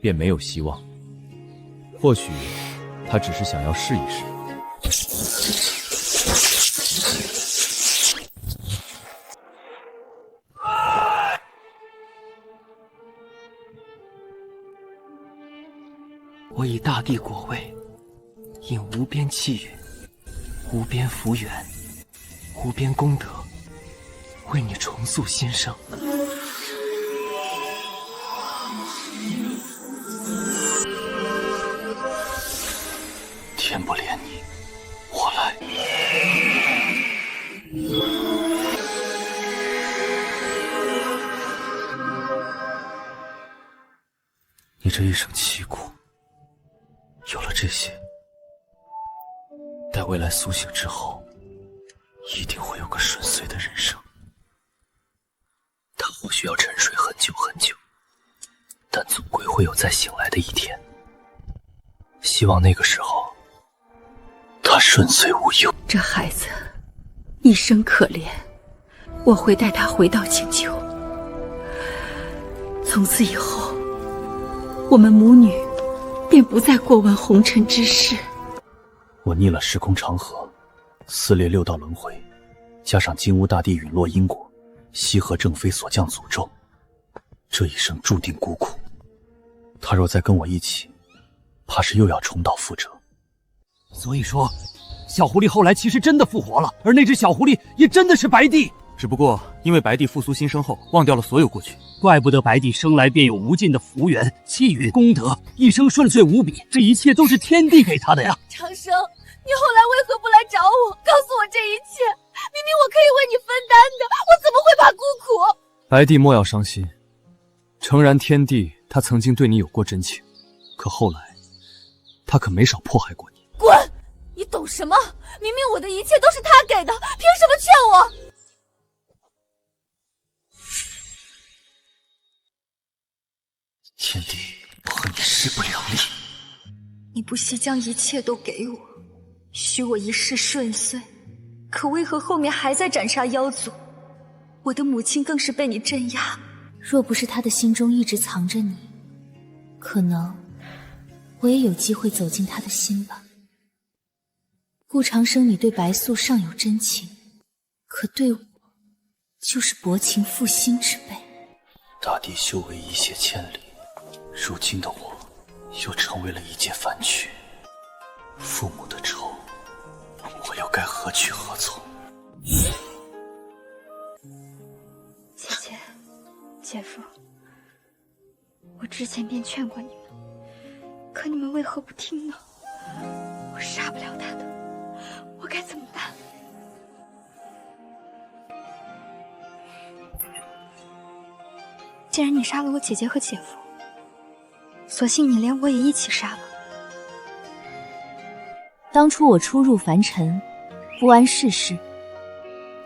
便没有希望。或许，他只是想要试一试。我以大帝果位，引无边气运、无边福缘、无边功德，为你重塑新生。天不怜你，我来。你这一生凄苦，有了这些，待未来苏醒之后，一定会有个顺遂的人生。他或许要沉睡很久很久，但总归会有再醒来的一天。希望那个时候，他顺遂无忧。这孩子一生可怜，我会带他回到青丘。从此以后，我们母女便不再过问红尘之事。我逆了时空长河，撕裂6道轮回，加上金乌大帝陨落因果，西河正妃所降诅咒，这一生注定孤苦。他若再跟我一起，怕是又要重蹈覆辙。所以说，小狐狸后来其实真的复活了，而那只小狐狸也真的是白帝。只不过因为白帝复苏新生后，忘掉了所有过去。怪不得白帝生来便有无尽的福缘、气运、功德，一生顺遂无比。这一切都是天帝给他的呀！长生，你后来为何不来找我，告诉我这一切？明明我可以为你分担的，我怎么会怕孤苦？白帝莫要伤心，诚然天帝他曾经对你有过真情，可后来他可没少迫害过你。滚！你懂什么？明明我的一切都是他给的，凭什么劝我？天帝，我和你势不两立。你不惜将一切都给我，许我一世顺遂，可为何后面还在斩杀妖族？我的母亲更是被你镇压。若不是他的心中一直藏着你，可能我也有机会走进他的心吧。顾长生，你对白素尚有真情，可对我就是薄情负心之辈。大帝修为一泻千里，如今的我又成为了一介凡躯。父母的仇，我又该何去何从？姐姐，姐夫，我之前便劝过你们，可你们为何不听呢？我杀不了他的，我该怎么办？既然你杀了我姐姐和姐夫，索性你连我也一起杀吧。当初我初入凡尘，不谙世事，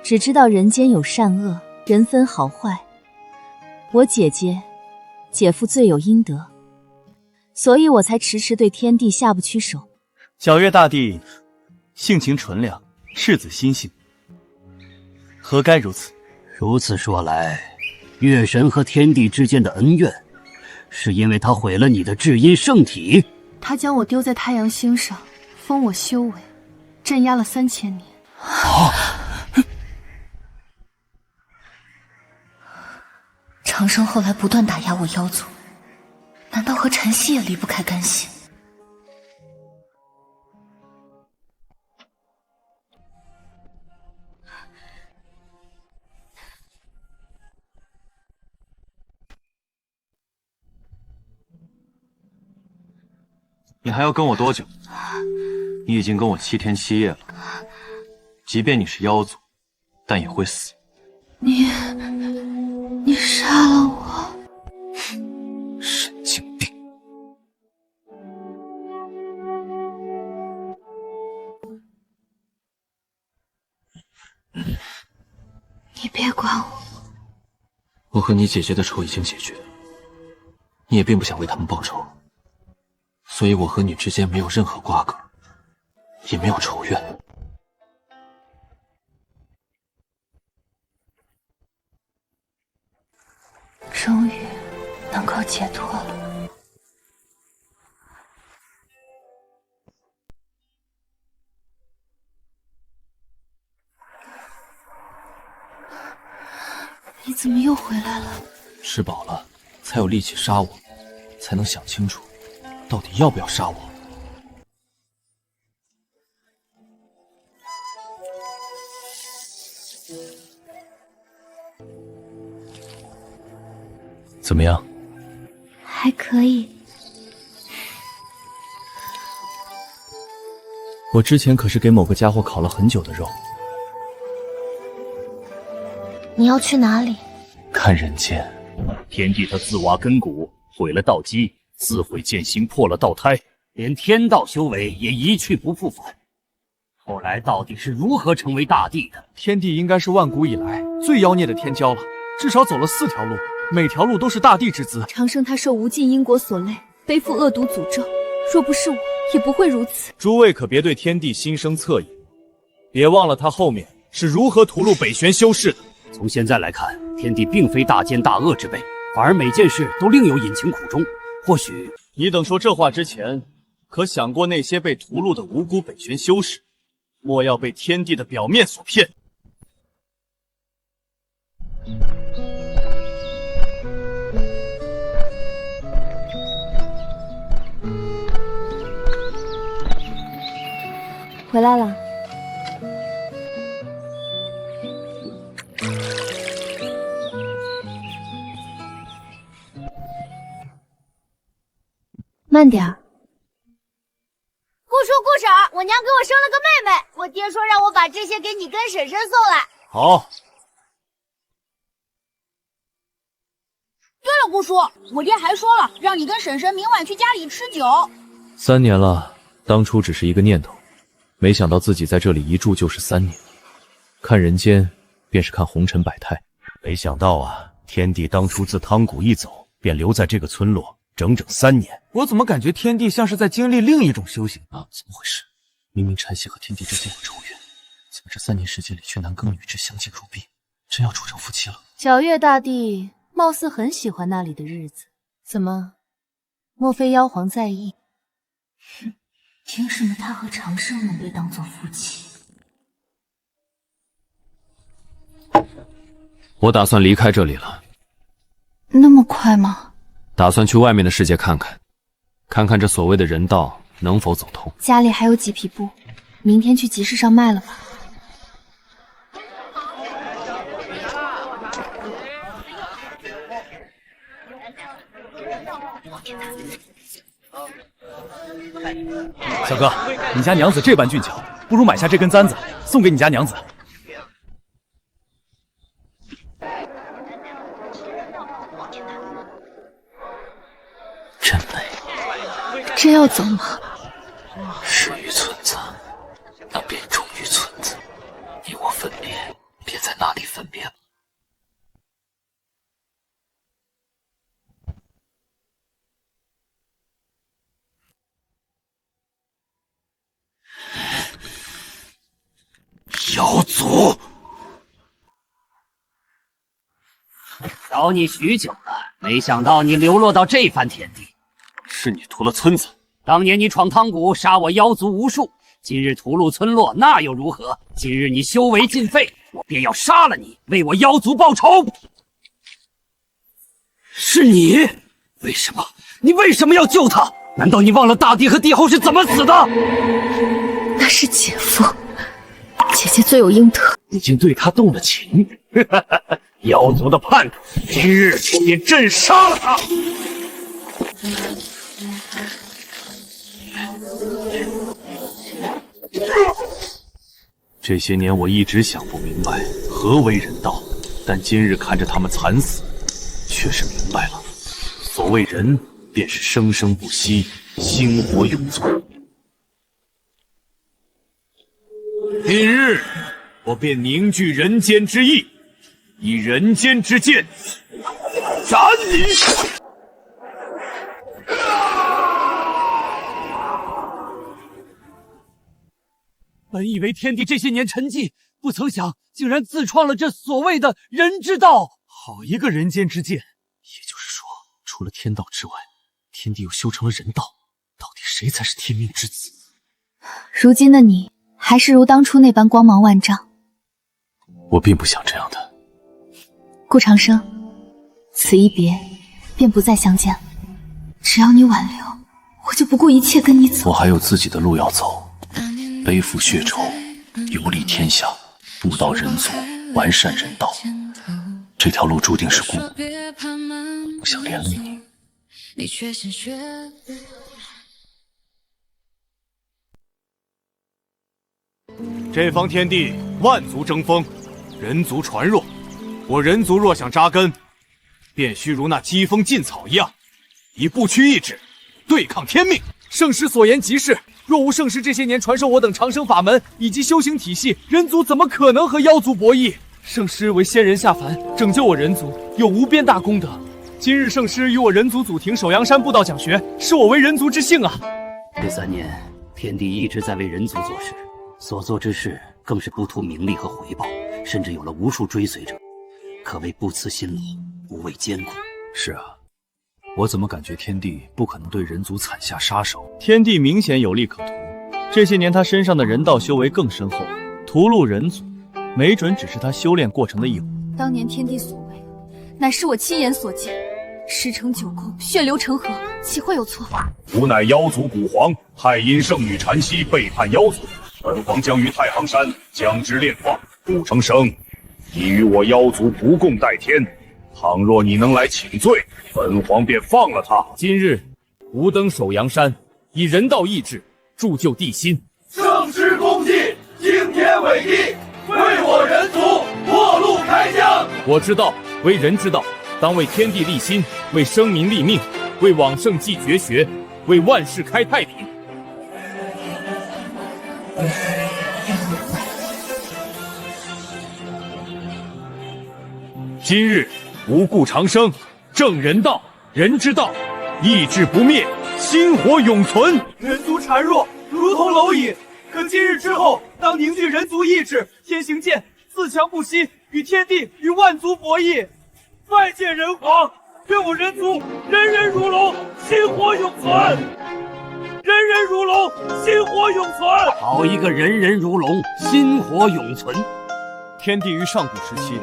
只知道人间有善恶，人分好坏。我姐姐、姐夫罪有应得，所以我才迟迟对天帝下不去手。皎月大帝性情纯良，赤子心性，何该如此？如此说来，月神和天帝之间的恩怨，是因为他毁了你的至阴圣体。他将我丢在太阳星上，封我修为，镇压了3000年。长生后来不断打压我妖族，难道和晨曦也离不开干系？你还要跟我多久？你已经跟我7天7夜了。即便你是妖族，但也会死。你杀了我！神经病！你别管我。我和你姐姐的仇已经解决，你也并不想为他们报仇。所以我和你之间没有任何瓜葛，也没有仇怨。终于能够解脱了。你怎么又回来了？吃饱了，才有力气杀我，才能想清楚到底要不要杀我。怎么样？还可以。我之前可是给某个家伙烤了很久的肉。你要去哪里？看人间。天帝他自挖根骨，毁了道基，自毁剑心，破了道胎，连天道修为也一去不复返。后来到底是如何成为大帝的？天帝应该是万古以来最妖孽的天骄了，至少走了4条路，每条路都是大帝之资。长生他受无尽因果所累，背负恶毒诅咒，若不是我，也不会如此。诸位可别对天帝心生恻隐，别忘了他后面是如何屠戮北玄修士的。从现在来看，天帝并非大奸大恶之辈，反而每件事都另有隐情苦衷。或许你等说这话之前，可想过那些被屠戮的无辜北玄修士，莫要被天帝的表面所骗。回来了。慢点儿。顾叔、顾婶儿，我娘给我生了个妹妹，我爹说让我把这些给你跟婶婶送来。好。对了，顾叔，我爹还说了，让你跟婶婶明晚去家里吃酒。3年了，当初只是一个念头，没想到自己在这里一住就是3年。看人间，便是看红尘百态。没想到啊，天帝当初自汤谷一走，便留在这个村落整整3年。我怎么感觉天帝像是在经历另一种修行啊？怎么回事？明明晨曦和天帝之间有仇怨，怎么这3年时间里却男耕女织，相敬如宾，真要处成夫妻了？皎月大帝貌似很喜欢那里的日子，怎么？莫非妖皇在意？哼，凭什么他和长生能被当作夫妻？我打算离开这里了。那么快吗？打算去外面的世界看看，看看这所谓的人道能否走通。家里还有几匹布，明天去集市上卖了吧。小哥，你家娘子这般俊俏，不如买下这根簪子，送给你家娘子。真美。这要走吗？始于村子，那便终于村子。你我分别，便在那里分别吧。妖族，找你许久了，没想到你流落到这番田地。是你屠了村子？当年你闯汤谷，杀我妖族无数，今日屠戮村落，那又如何？今日你修为尽废，我便要杀了你，为我妖族报仇。是你？为什么？你为什么要救他？难道你忘了大帝和帝后是怎么死的？那是姐夫。姐姐罪有应得，已经对他动了情。妖族的叛徒，今日便朕杀了他！这些年我一直想不明白何为人道，但今日看着他们惨死，却是明白了。所谓人，便是生生不息，薪火永存。今日，我便凝聚人间之意，以人间之剑斩你！本以为天帝这些年沉寂，不曾想竟然自创了这所谓的人之道。好一个人间之剑！也就是说，除了天道之外，天帝又修成了人道。到底谁才是天命之子？如今的你，还是如当初那般光芒万丈。我并不想这样的。顾长生，此一别，便不再相见了。只要你挽留，我就不顾一切跟你走。我还有自己的路要走。背负血仇，游历天下，布道人族，完善人道，这条路注定是孤独。不想连累你。这方天地，万族争锋，人族传弱。我人族若想扎根，便须如那疾风劲草一样，以不屈意志对抗天命。圣师所言极是。若无圣师这些年传授我等长生法门以及修行体系，人族怎么可能和妖族博弈？圣师为仙人下凡，拯救我人族，有无边大功德。今日圣师与我人族祖庭首阳山布道讲学，是我为人族之幸啊！这3年，天帝一直在为人族做事，所做之事更是不图名利和回报，甚至有了无数追随者，可谓不辞辛劳，不畏艰苦。是啊，我怎么感觉天帝不可能对人族惨下杀手？天帝明显有利可图，这些年他身上的人道修为更深厚，屠戮人族，没准只是他修炼过程的一环。当年天帝所为，乃是我亲眼所见，10成9够，血流成河，岂会有错？吾乃妖族古皇，太阴圣女禅曦背叛妖族，本皇将于太行山将之炼化。顾长生，你与我妖族不共戴天，倘若你能来请罪，本皇便放了他。今日吾登首阳山，以人道意志铸就地心。圣师功绩，惊天伟地，为我人族破路开疆。我知道，为人之道，当为天地立心，为生民立命，为往圣继绝学，为万世开太平。今日吾顾长生，正人道，人之道，意志不灭，心火永存。人族孱弱，如同蝼蚁。可今日之后，当凝聚人族意志，天行健，自强不息，与天地与万族博弈。拜见人皇，愿我人族人人如龙，薪火永存。人人如龙，薪火永存。好一个人人如龙，薪火永存！天帝于上古时期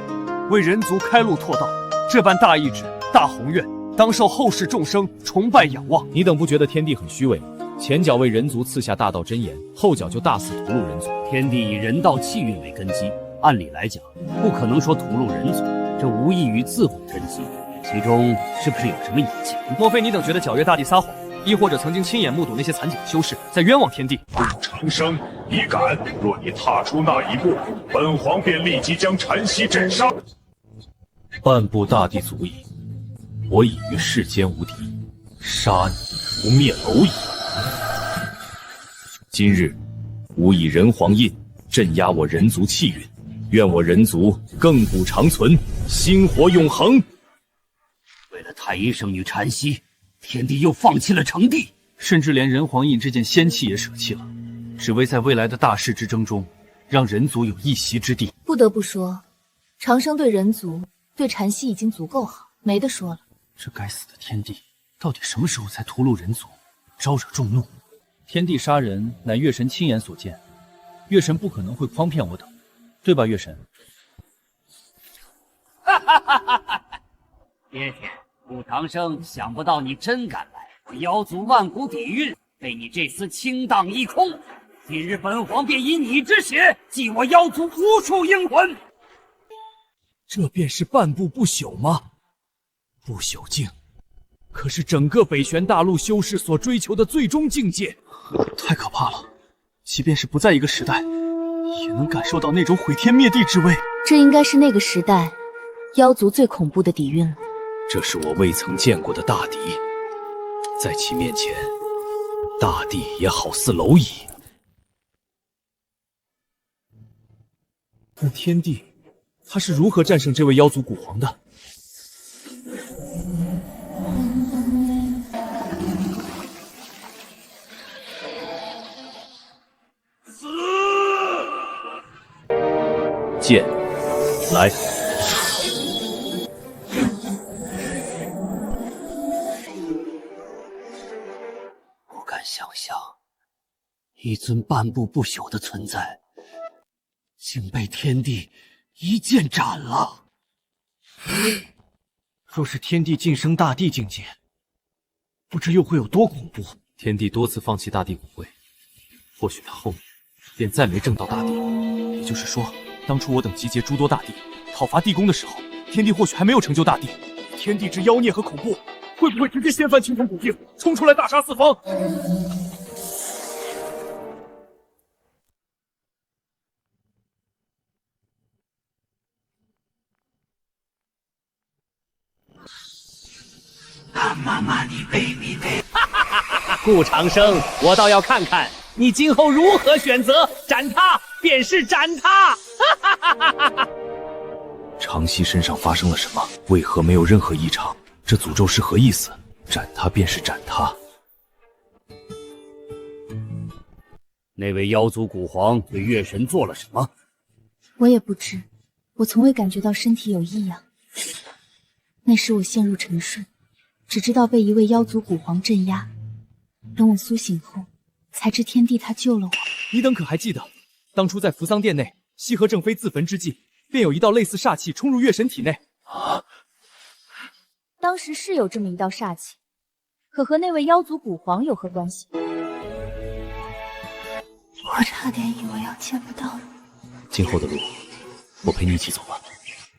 为人族开路拓道，这般大义志、大宏愿，当受后世众生崇拜仰望。你等不觉得天帝很虚伪吗？前脚为人族赐下大道真言，后脚就大肆屠戮人族。天帝以人道气运为根基，按理来讲，不可能说屠戮人族，这无异于自毁根基。其中是不是有什么隐情？莫非你等觉得皎月大帝撒谎，亦或者曾经亲眼目睹那些残景的修士在冤枉天帝？长生，你敢！若你踏出那一步，本皇便立即将禅曦斩杀。半步大地足矣，我已于世间无敌，杀你如灭蝼蚁。今日，吾以人皇印镇压我人族气运，愿我人族亘古长存，薪火永恒。为了太阴圣女禅曦，天帝又放弃了成帝，甚至连人皇印这件仙器也舍弃了，只为在未来的大势之争中，让人族有一席之地。不得不说，长生对人族、对禅曦已经足够好，没得说了。这该死的天帝，到底什么时候才屠戮人族，招惹众怒？天帝杀人乃月神亲眼所见，月神不可能会诓骗我等，对吧，月神？爹爹，顾长生，想不到你真敢来！我妖族万古底蕴被你这厮倾荡一空，今日本皇便以你之血祭我妖族无数英魂。这便是半步不朽吗？不朽境，可是整个北玄大陆修士所追求的最终境界。太可怕了，即便是不在一个时代，也能感受到那种毁天灭地之威。这应该是那个时代妖族最恐怖的底蕴了。这是我未曾见过的大敌，在其面前，大地也好似蝼蚁。那天帝，他是如何战胜这位妖族古皇的？剑，来。不敢想象，一尊半步不朽的存在，竟被天帝一剑斩了。若是天帝晋升大地境界，不知又会有多恐怖。天帝多次放弃大地骨灰，或许他后面便再没证到大地。也就是说，当初我等集结诸多大帝讨伐地宫的时候，天帝或许还没有成就大帝。天帝之妖孽和恐怖，会不会直接掀翻青铜古境，冲出来大杀四方？妈妈，你卑鄙的！顾长生，我倒要看看你今后如何选择，斩他便是斩他！长曦身上发生了什么？为何没有任何异常？这诅咒是何意思？斩他便是斩他。那位妖族古皇对月神做了什么？我也不知，我从未感觉到身体有异样。那时我陷入沉睡，只知道被一位妖族古皇镇压。等我苏醒后，才知天帝他救了我。你等可还记得，当初在扶桑殿内，羲和正妃自焚之际，便有一道类似煞气冲入月神体内。当时是有这么一道煞气，可和那位妖族古皇有何关系？我差点以为要见不到你。今后的路，我陪你一起走吧。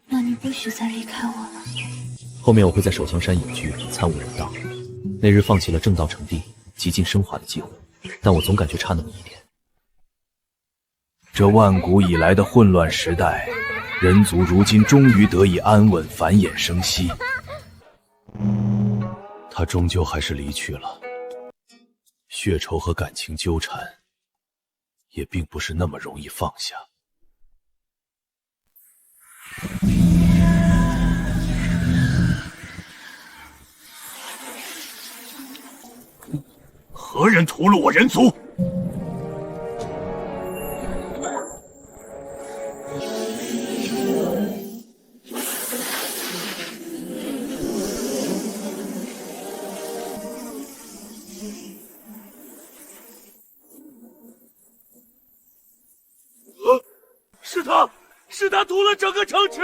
那你不许再离开我了。后面我会在守江山隐居，参悟人道。那日放弃了正道成帝、极尽升华的机会，但我总感觉差那么一点。这万古以来的混乱时代，人族如今终于得以安稳繁衍生息。他终究还是离去了，血仇和感情纠缠，也并不是那么容易放下。何人屠戮我人族？是他屠了整个城池！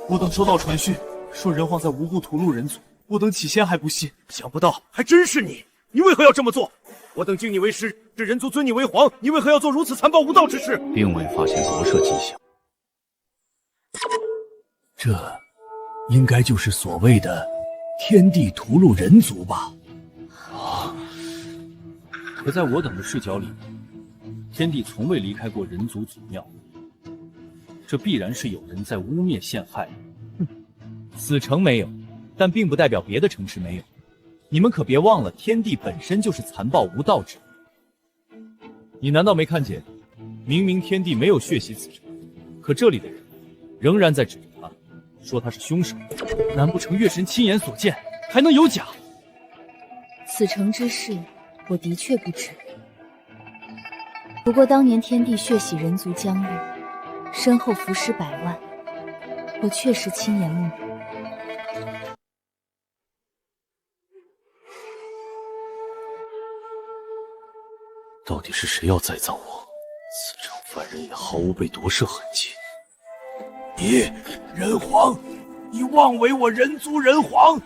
我等收到传讯，说人皇在无故屠戮人族，我等起先还不信，想不到还真是你！你为何要这么做？我等敬你为师，这人族尊你为皇，你为何要做如此残暴无道之事？并未发现夺舍迹象。这应该就是所谓的天地屠戮人族吧？可在我等的视角里，天帝从未离开过人族祖庙，这必然是有人在污蔑陷害。此城没有，但并不代表别的城池没有。你们可别忘了，天帝本身就是残暴无道之人。你难道没看见，明明天帝没有血洗此城，可这里的人仍然在指着他，说他是凶手？难不成月神亲眼所见，还能有假？此城之事，我的确不知。不过当年天帝血洗人族疆域，身后伏尸百万，我确实亲眼目睹。到底是谁要栽赃我？此城凡人也毫无被夺舍痕迹。你人皇，你妄为我人族人皇！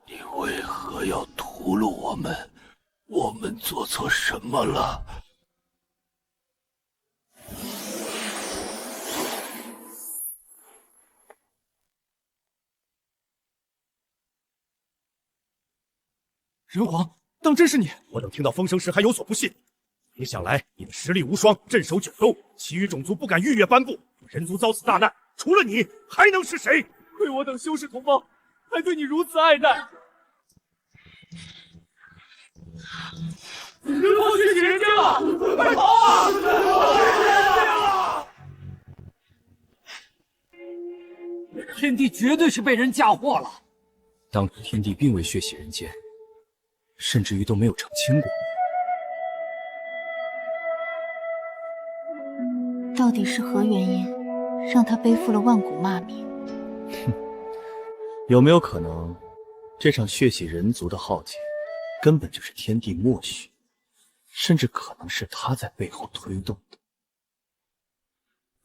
你为何要屠戮我们？我们做错什么了？人皇，当真是你！我等听到风声时还有所不信，别想来你的实力无双，镇守九州，其余种族不敢逾越颁布。人族遭此大难，除了你还能是谁？亏我等修士同胞还对你如此爱戴。人皇血洗人间了，快跑啊！天帝绝对是被人嫁祸了。当初天帝并未血洗人间，甚至于都没有成亲过。到底是何原因，让他背负了万古骂名？有没有可能，这场血洗人族的浩劫，根本就是天帝默许，甚至可能是他在背后推动的？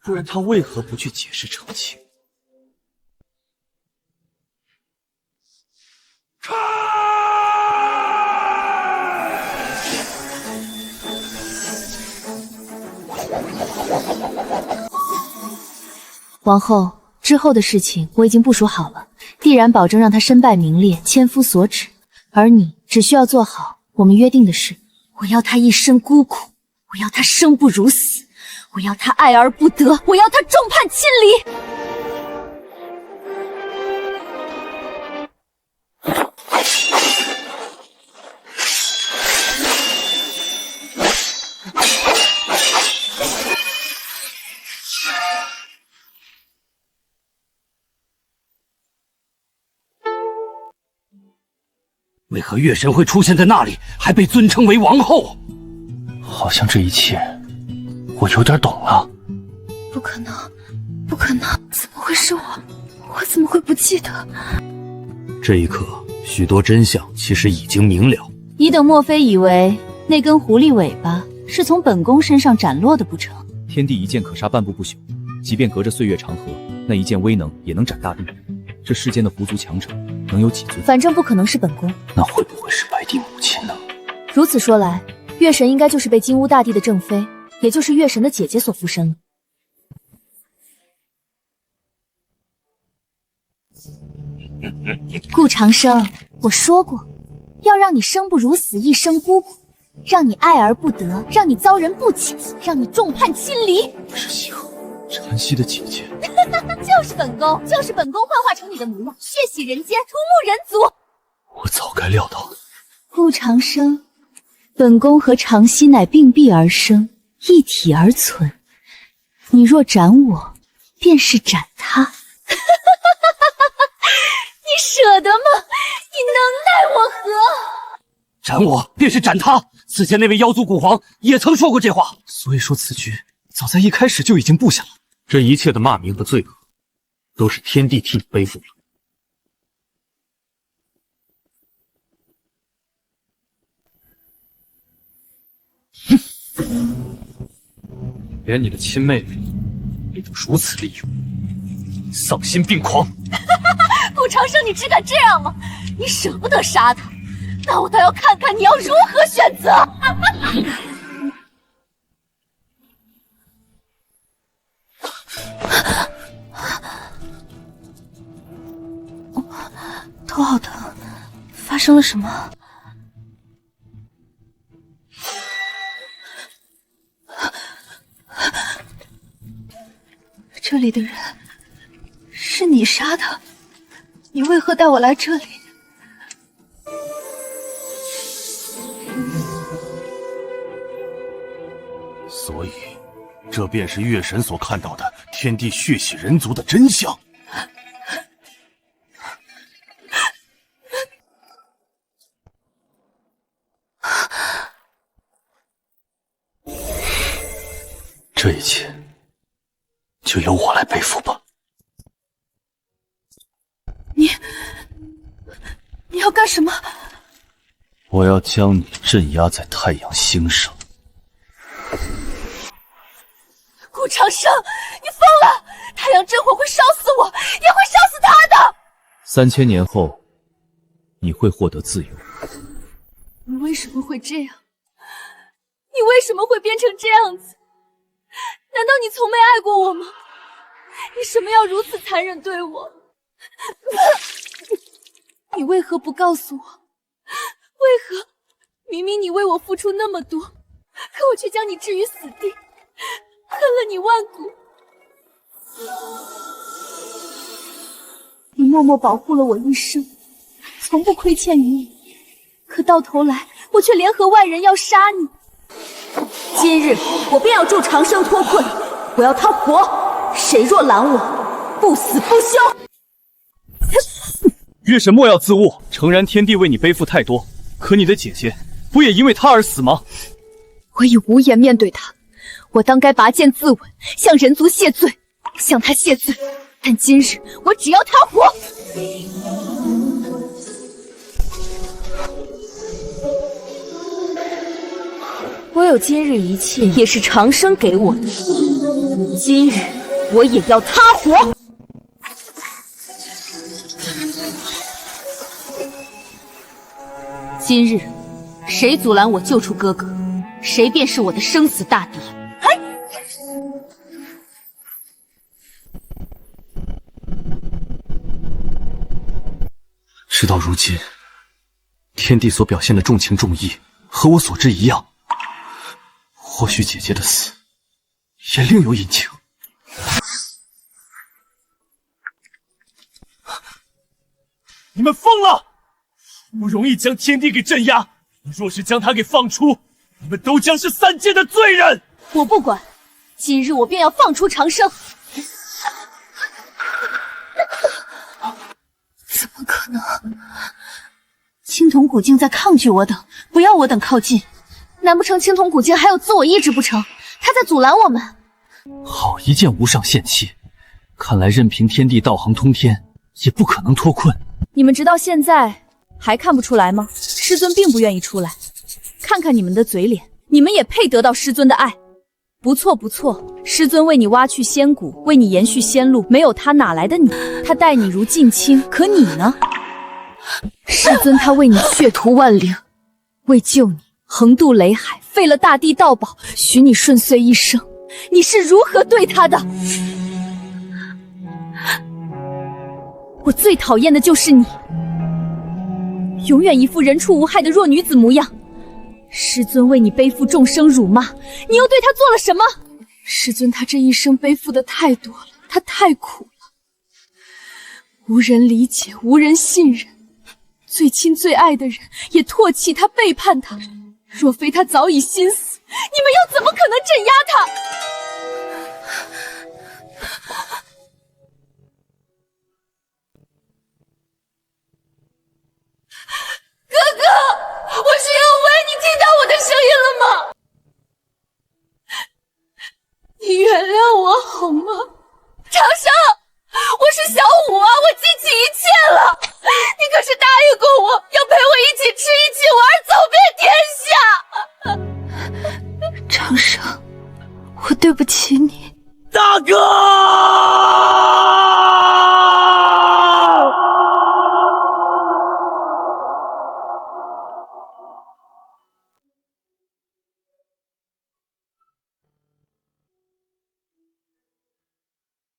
不然他为何不去解释澄清？王后，之后的事情我已经部署好了，必然保证让他身败名裂，千夫所指。而你只需要做好我们约定的事。我要他一生孤苦，我要他生不如死，我要他爱而不得，我要他众叛亲离。为何月神会出现在那里，还被尊称为王后？好像这一切我有点懂了。不可能，不可能！怎么会是我？我怎么会不记得？这一刻，许多真相其实已经明了。你等莫非以为那根狐狸尾巴是从本宫身上斩落的不成？天地一剑可杀半步不朽，即便隔着岁月长河，那一剑威能也能斩大地。这世间的狐族强者能有几尊？反正不可能是本宫。那会不会是白帝母亲呢？如此说来，月神应该就是被金乌大帝的正妃，也就是月神的姐姐所附身了。顾长生，我说过，要让你生不如死，一生孤苦，让你爱而不得，让你遭人不浅，让你众叛亲离。是星禅曦的姐姐。就是本宫，就是本宫幻化成你的模样，血洗人间，屠戮人族。我早该料到。顾长生，本宫和长曦乃并臂而生，一体而存。你若斩我，便是斩他。你舍得吗？你能奈我何？斩我便是斩他。此前那位妖族古皇也曾说过这话。所以说此局早在一开始就已经布下了。这一切的骂名和罪恶，都是天帝替你背负了。连你的亲妹妹也都如此利用，丧心病狂！顾长生，你只敢这样吗？你舍不得杀他，那我倒要看看你要如何选择。头好疼，发生了什么？这里的人是你杀的，你为何带我来这里？所以，这便是月神所看到的天地血洗人族的真相。这一切就由我来背负吧。你要干什么？我要将你镇压在太阳星上。顾长生，你疯了！太阳真火会烧死我，也会烧死他的。3000年后，你会获得自由。你为什么会这样？你为什么会变成这样子？难道你从没爱过我吗？你什么要如此残忍对我？你为何不告诉我？为何明明你为我付出那么多，可我却将你置于死地，恨了你万古。你默默保护了我一生，从不亏欠于你，可到头来我却联合外人要杀你。今日我便要助长生脱困，我要他活，谁若拦我，不死不休。月神莫要自误，诚然天帝为你背负太多，可你的姐姐不也因为他而死吗？我已无颜面对他，我当该拔剑自刎，向人族谢罪，向他谢罪。但今日我只要他活。我有今日一切，也是长生给我的。今日我也要他活。今日谁阻拦我救出哥哥，谁便是我的生死大敌。事到如今，天帝所表现的重情重义，和我所知一样。或许姐姐的死也另有隐情。你们疯了！好不容易将天帝给镇压，你若是将他给放出，你们都将是3界的罪人。我不管，今日我便要放出长生。怎么可能？青铜古镜在抗拒我等，不要我等靠近。难不成青铜古镜还有自我意志不成？他在阻拦我们？好一件无上仙器！看来任凭天地道行通天，也不可能脱困。你们直到现在还看不出来吗？师尊并不愿意出来。看看你们的嘴脸，你们也配得到师尊的爱。不错不错，师尊为你挖去仙骨，为你延续仙路，没有他哪来的你？他待你如近亲，可你呢？师尊他为你血屠万灵，为救你横渡雷海，废了大地道宝，许你顺遂一生，你是如何对他的？我最讨厌的就是你，永远一副人畜无害的弱女子模样。师尊为你背负众生辱骂，你又对他做了什么？师尊他这一生背负的太多了，他太苦了，无人理解，无人信任，最亲最爱的人也唾弃他，背叛他。若非他早已心死，你们又怎么可能镇压他？